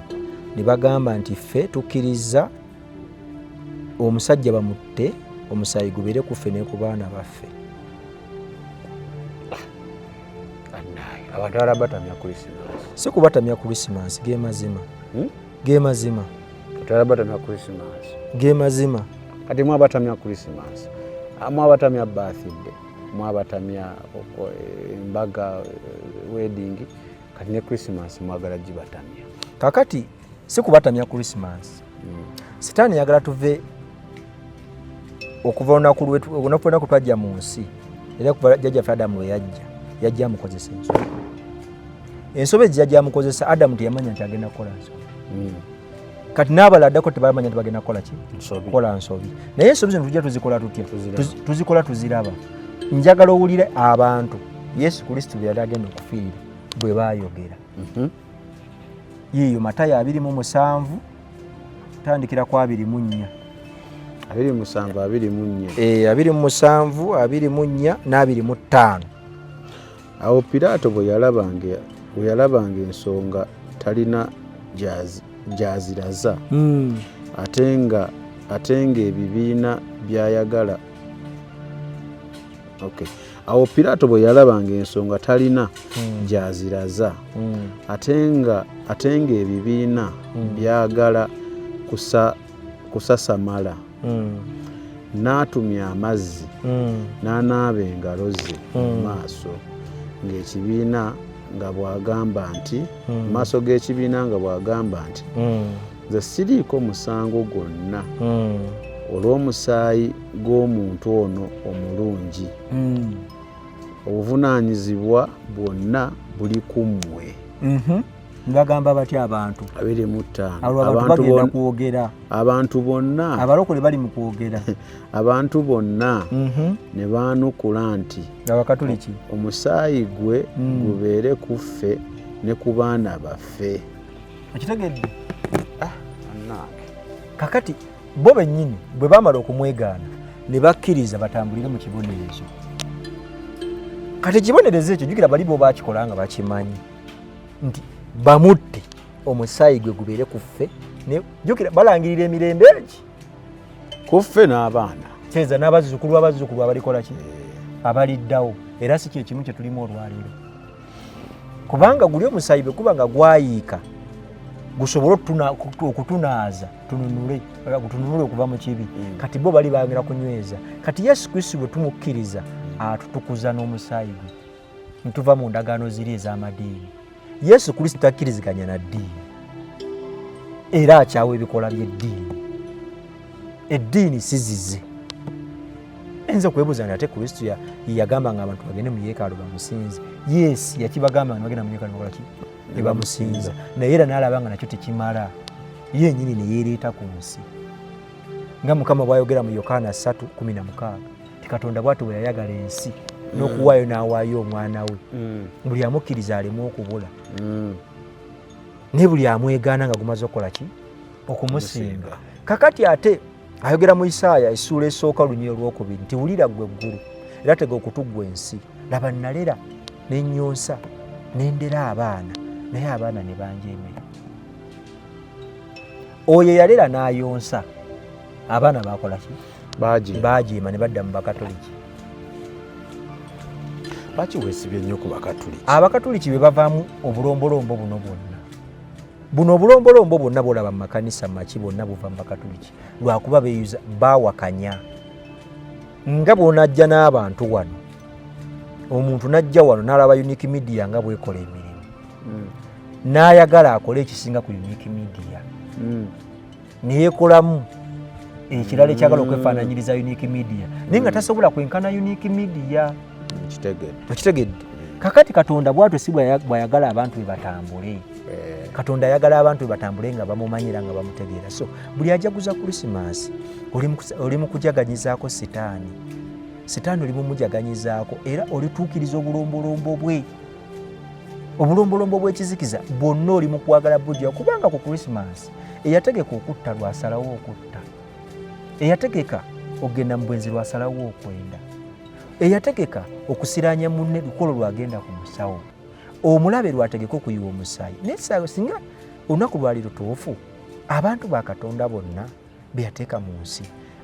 ne bagamba nti ffe tukkiriza omusajja bamutte omusaayi gubeere ku ffe ne ku baana baffe abantu balabatamya Christmas si kubatamya Christmas ge mazima kati mwabatamya Christmas mwabatamya birthday mwabatamya embaga wedding kati ne Christmas mwagala gibatamya kakati si kubatamya Christmas Sitaani yagala tuve okuva olunaku lwetu twajja mu nsi era kuva jjajjaffe Adamu we yajja amukozesa ensobe ejjajja amukozesa Adamu teyamanya nti agenda kukola nsobi kati n'abala addako tebamanya nti bagenda kukola ki kukola nsobi naye ensobi zino tujja tuzikola tutya tuzikola tuziraba njagala owulire abantu Yesu Kristo bwe yali agenda okufiira bwe baayogera yiyo Matayo 27 tandikira ku 24 27 24 n'25 awo Piraato bwe yalabanga ensonga talina gyaziraza ate nga ebibiina byayagala awo Piraato bwe yalabanga ensonga talina gyaziraza ate nga ebibiina byagala kusasamala n'atumya amazzi n'anaaba engalo ze mu maaso ng'ekibiina nga bw'agamba nti mu maaso g'ekibiina nga bw'agamba nti nze siriiko musango gwonna olw'omusaayi gw'omuntu ono omulungi obuvunaanyizibwa bwonna buli ku mmwe Nibagamba batya abantu 25 bagenda kwogera abantu bonna abalokole bali mu kwogera abantu bonna ne baanukula nti abakatoliki omusaayi gwe gubeere ku ffe ne ku baana baffe. Okitegedde? Kakati bo bennyini bwe baamala okumwegaana ne bakkiriza batambulire mu kibonerezo. Kati ekibonerezo ekyo jjukira bali bo baakikola nga bakimanyi nti bamutte omusaayi gwe gubeere ku ffe ne jjukira balangirira emirembe egi ku ffe n'abaana kyeza n'abazzukulu abalikola ki abaliddawo era si kyekimu kye tulimu olwaleero kubanga guli omusaayi bwe kuba nga gwayiika gusobole okutunaaza tununule okuva mu kibi kati bo bali baagera kunyweza kati Yesu Kristo bwe tumukkiriza atutukuza n'omusaayi gwe ntuva mu ndagaano ziri ez'amadiini. Yesu Kristo takkiriziganya na ddiini era akyawa ebikola by'eddiini. Eddiini sizize enza okwebuuza nti ate Kristo yagamba nga abantu bagende mu yeekaalu bamusinze. Yes, yakibagamba nga bagenda mu yeekaalu bakola ki ne bamusinza naye era n'alaba nga nakyo tekimala yennyini ne yeereeta ku nsi nga Mukama bw'ayogera mu Yokaana 3:16 ti Katonda bw'atyo bwe yayagala ensi n'okuwaayo n'awaayo omwana we buli amukkiriza aleme okubula ne buli amwegaana nga gumaze okukola ki okumusinga. Kakati ate ayogera mu Isaaya essuula esooka lunyiro olwokubiri nti wulira ggwe eggulu era tega okutu ggwe ensi laba nalera ne nnyonsa ne ndera abaana naye abaana ne banjeemera. Oyo yalera n'ayonsa abaana bakola ki baajeema ne badda mu bakatoliki. Bakiweesibye nnyo ku bakatoliki. Abakatoliki be bavaamu obulombolombo buno bwonna obulombolombo bwonna bwolaba mu makanisa maki bwonna buva mu bakatoliki lwakuba beeyuza baawakanya nga bw'onajja n'abantu wano omuntu najja wano n'alaba Unique Media nga bwekola emirimu n'ayagala akole ekisinga ku Unique Media neyeekolamu ekirala ekyagala okwefaananyiriza Unique Media naye nga tasobola kwenkana Unique Media. Okitegedde? Kakati Katonda bw'atyo si bw'ayagala abantu be batambule. Katonda ayagala abantu be batambule nga bamumanyira nga bamutegeera. So buli ajaguza Krismasi oli mu kujaganyizaako Sitaani. Sitaani oli mumujaganyizaako era olituukiriza obulombolombo bwe. Obulombolombo bw'ekizikiza bwonna oli mu kwagala bujja kubanga ku Krismasi eyategeka okutta lwasalawo okutta. Eyategeka ogenda mu bwenzi lwasalawo okwenda. Eyategeka okusiraanya munne lukolo lwagenda ku musawo. Omulabe lwategeka okuyiwa omusaayi. Naye singa olunaku lwali lutuufu abantu ba Katonda bonna be yateeka mu nsi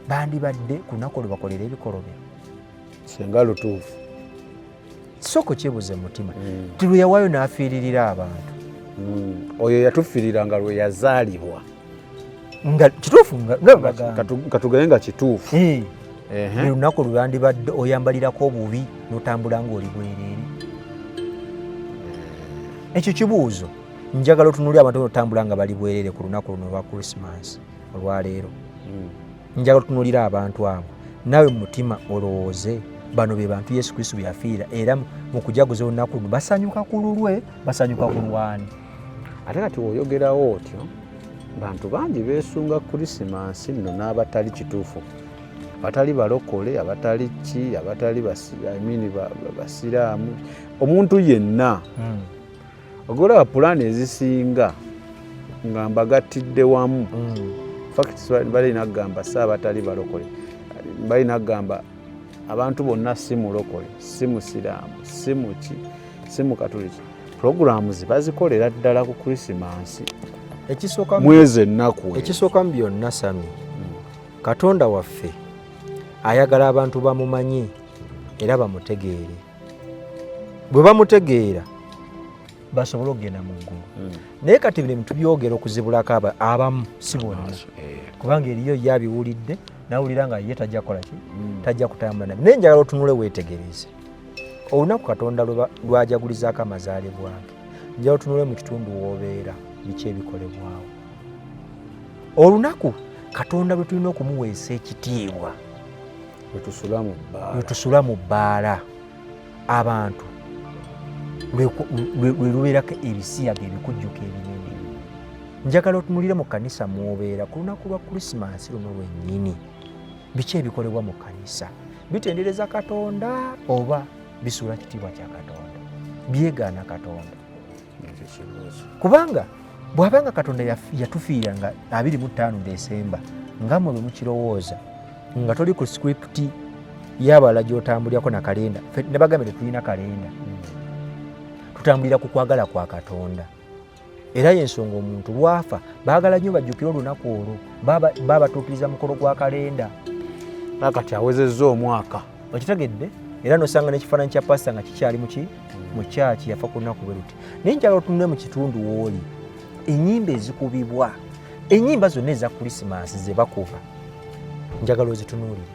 bandibadde ku lunaku lwe bakolera ebikolobero. Singa lutuufu. Soko kyebuze mutima. Ti lwe yawaayo n'afiiririra abantu. Oyo yatufiirira nga lwe yazaalibwa. Nga kituufu nga katugaye nga kituufu. Lunaku lwandibadde oyambalirako obubi n'otambula ng'oli bwereere. Ekyo kibuuzo njagala otunulira abantu otambula nga bali bwereere ku lunaku luno olwa Krismasi olwaleero. Njagala otunulira abantu abo naawe mu mutima olowooze bano be bantu Yesu Kristo bye yafiira era mu kujaguza olunaku luno basanyuka ku lulwe basanyuka ku lwani. Ate kati oyogerawo otyo bantu bangi beesunga Krismasi nno n'abatali kituufu. Abatali balokole, abatali ki, abatali basiraamu, omuntu yenna. Ogolaba pulaani ezisinga nga mbagattidde wamu. Fakiti balina kugamba si abatali balokole. Balina kugamba abantu bonna si mulokole, si musiraamu, si muki, si mukatoliki. Pulogulaamu bazikolera ddala ku Krismasi. Mwezi ennaku. Ekisooka mu byonna Sami. Katonda waffe ayagala abantu bamumanye era bamutegeere. Bwe bamutegeera basobole okugenda mu ggulu. Naye kati bino tubyogera okuzibulako abamu si bonna. Kubanga eriyo ye abiwulidde n'awulira nga ye tajja kukola ki? Tajja kutambula nabyo. Naye njagala otunule weetegereze. Olunaku Katonda lwajagulizaako amazaalibwa ge. Njagala otunule mu kitundu w'obeera biki ebikolebwawo. Olunaku Katonda lwe tulina okumuweesa ekitiibwa. Lwe tusula mu bbaala abantu lwe lubeerako ebisiyaga ebikujjuka ebinene. Njagala otunulire mu kanisa mw'obeera ku lunaku lwa Krisimansi luno lwennyini. Biki ebikolebwa mu kanisa? Bitendereza Katonda oba bisuula kitiibwa kya Katonda? Byegaana Katonda? Kubanga bw'abanga Katonda yatufiira nga 25 Desemba nga mmwe bwe mukirowooza nga toli ku script y'abalala gy'otambulirako na kalenda. Ffe ne bagambye tetulina kalenda. Tutambulira ku kwagala kwa Katonda. Era y'ensonga omuntu lwafa baagala nnyo bajjukire olunaku olwo baba batuukiriza mukolo gwa kalenda. Kati awezezza omwaka. Okitegedde? Era n'osanga n'ekifaananyi kya pasita nga kikyali mu kyaki yafa ku lunaku bwe luti. Naye njagala otunule mu kitundu w'oli. Ennyimba ezikubibwa, ennyimba zonna eza Krisimansi ze bakuba, njagala ozitunuulire.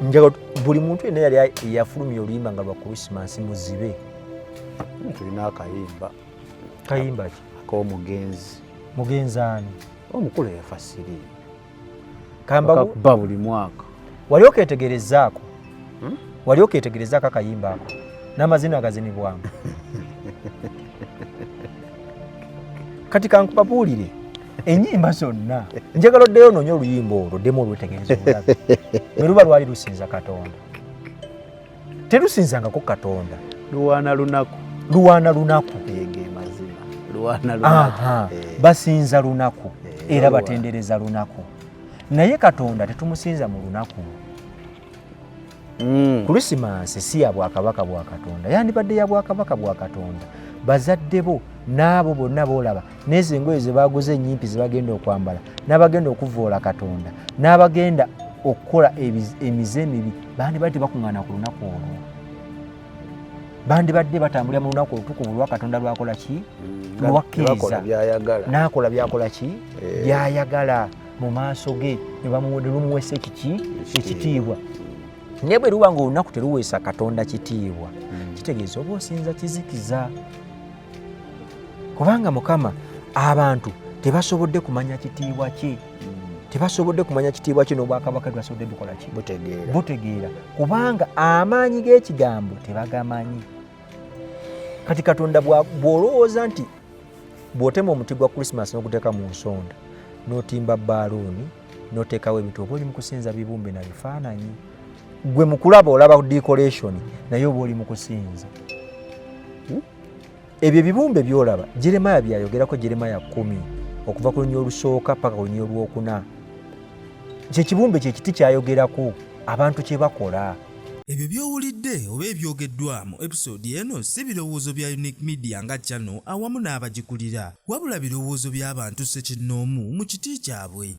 Njagala buli muntu yenna yali yafulumya oluyimba nga lwa Krisimansi muzibe. Tulina akayimba. Kayimba ki? Ak'omugenzi. Mugenzi ani? Omukulu yafa Siri. Kamba kuba buli mwaka. Wali okeetegerezaako? Wali okeetegerezaako akayimba ako? N'amazina agazinibwamu? Kati kankubabuulire ennyimba zonna. Njagala oddeyo onoonye oluyimba olwo oddemu olwetegereza obulabe. Bwe luba lwali lusinza Katonda. Terusinzangako Katonda. Luwaana lunaku. Luwaana lunaku. Ge mazima. Luwaana lunaku. Basinza lunaku era batendereza lunaku. Naye Katonda tetumusinza mu lunaku. Krisimansi si ya bwakabaka bwa Katonda, yandibadde ya bwakabaka bwa Katonda. Bazadde bo n'abo bonna boolaba n'ezo engoye ze baguze ennyimpi ze bagenda okwambala, n'abagenda okuvoola Katonda, n'abagenda okukola emize emibi, bandibadde bakuŋŋaana ku lunaku olwo. Bandibadde batambulira mu lunaku olutukuvu lwa Katonda lwakola ki? Lwakkiriza. N'akola byakola ki? Byayagala mu maaso ge ne lumuweesa ekitiibwa. Naye bwe luba ng'olunaku teruweesa Katonda kitiibwa, kitegeeza oba osinza kizikiza. Kubanga Mukama abantu tebasobodde kumanya kitiibwa kye. Tebasobodde kumanya kitiibwa kye n'obwakabaka tebasobodde bukola ki? Butegeera. Kubanga amaanyi g'ekigambo tebagamanyi. Kati Katonda bw'olowooza nti bw'otema omuti gwa Krisimansi n'oguteeka mu nsonda, n'otimba baaluuni, n'oteekawo ebintu, oba oli mu kusinza bibumbe na bifaananyi. Gwe mu kulaba olaba decoration naye oba oli mu kusinza. Ebyo ebibumbe by'olaba Jeremiya byayogerako, Jeremiya 10 okuva ku lunywa olusooka paka ku lunywa olwokuna. Kyekibumbe kyekiti kyayogerako abantu kye bakola. Ebyo by'owulidde oba ebyogeddwa mu episode eno si birowoozo bya Unique Media nga channel awamu n'abagikulira, wabula birowoozo by'abantu ssekinnoomu mu kiti kyabwe.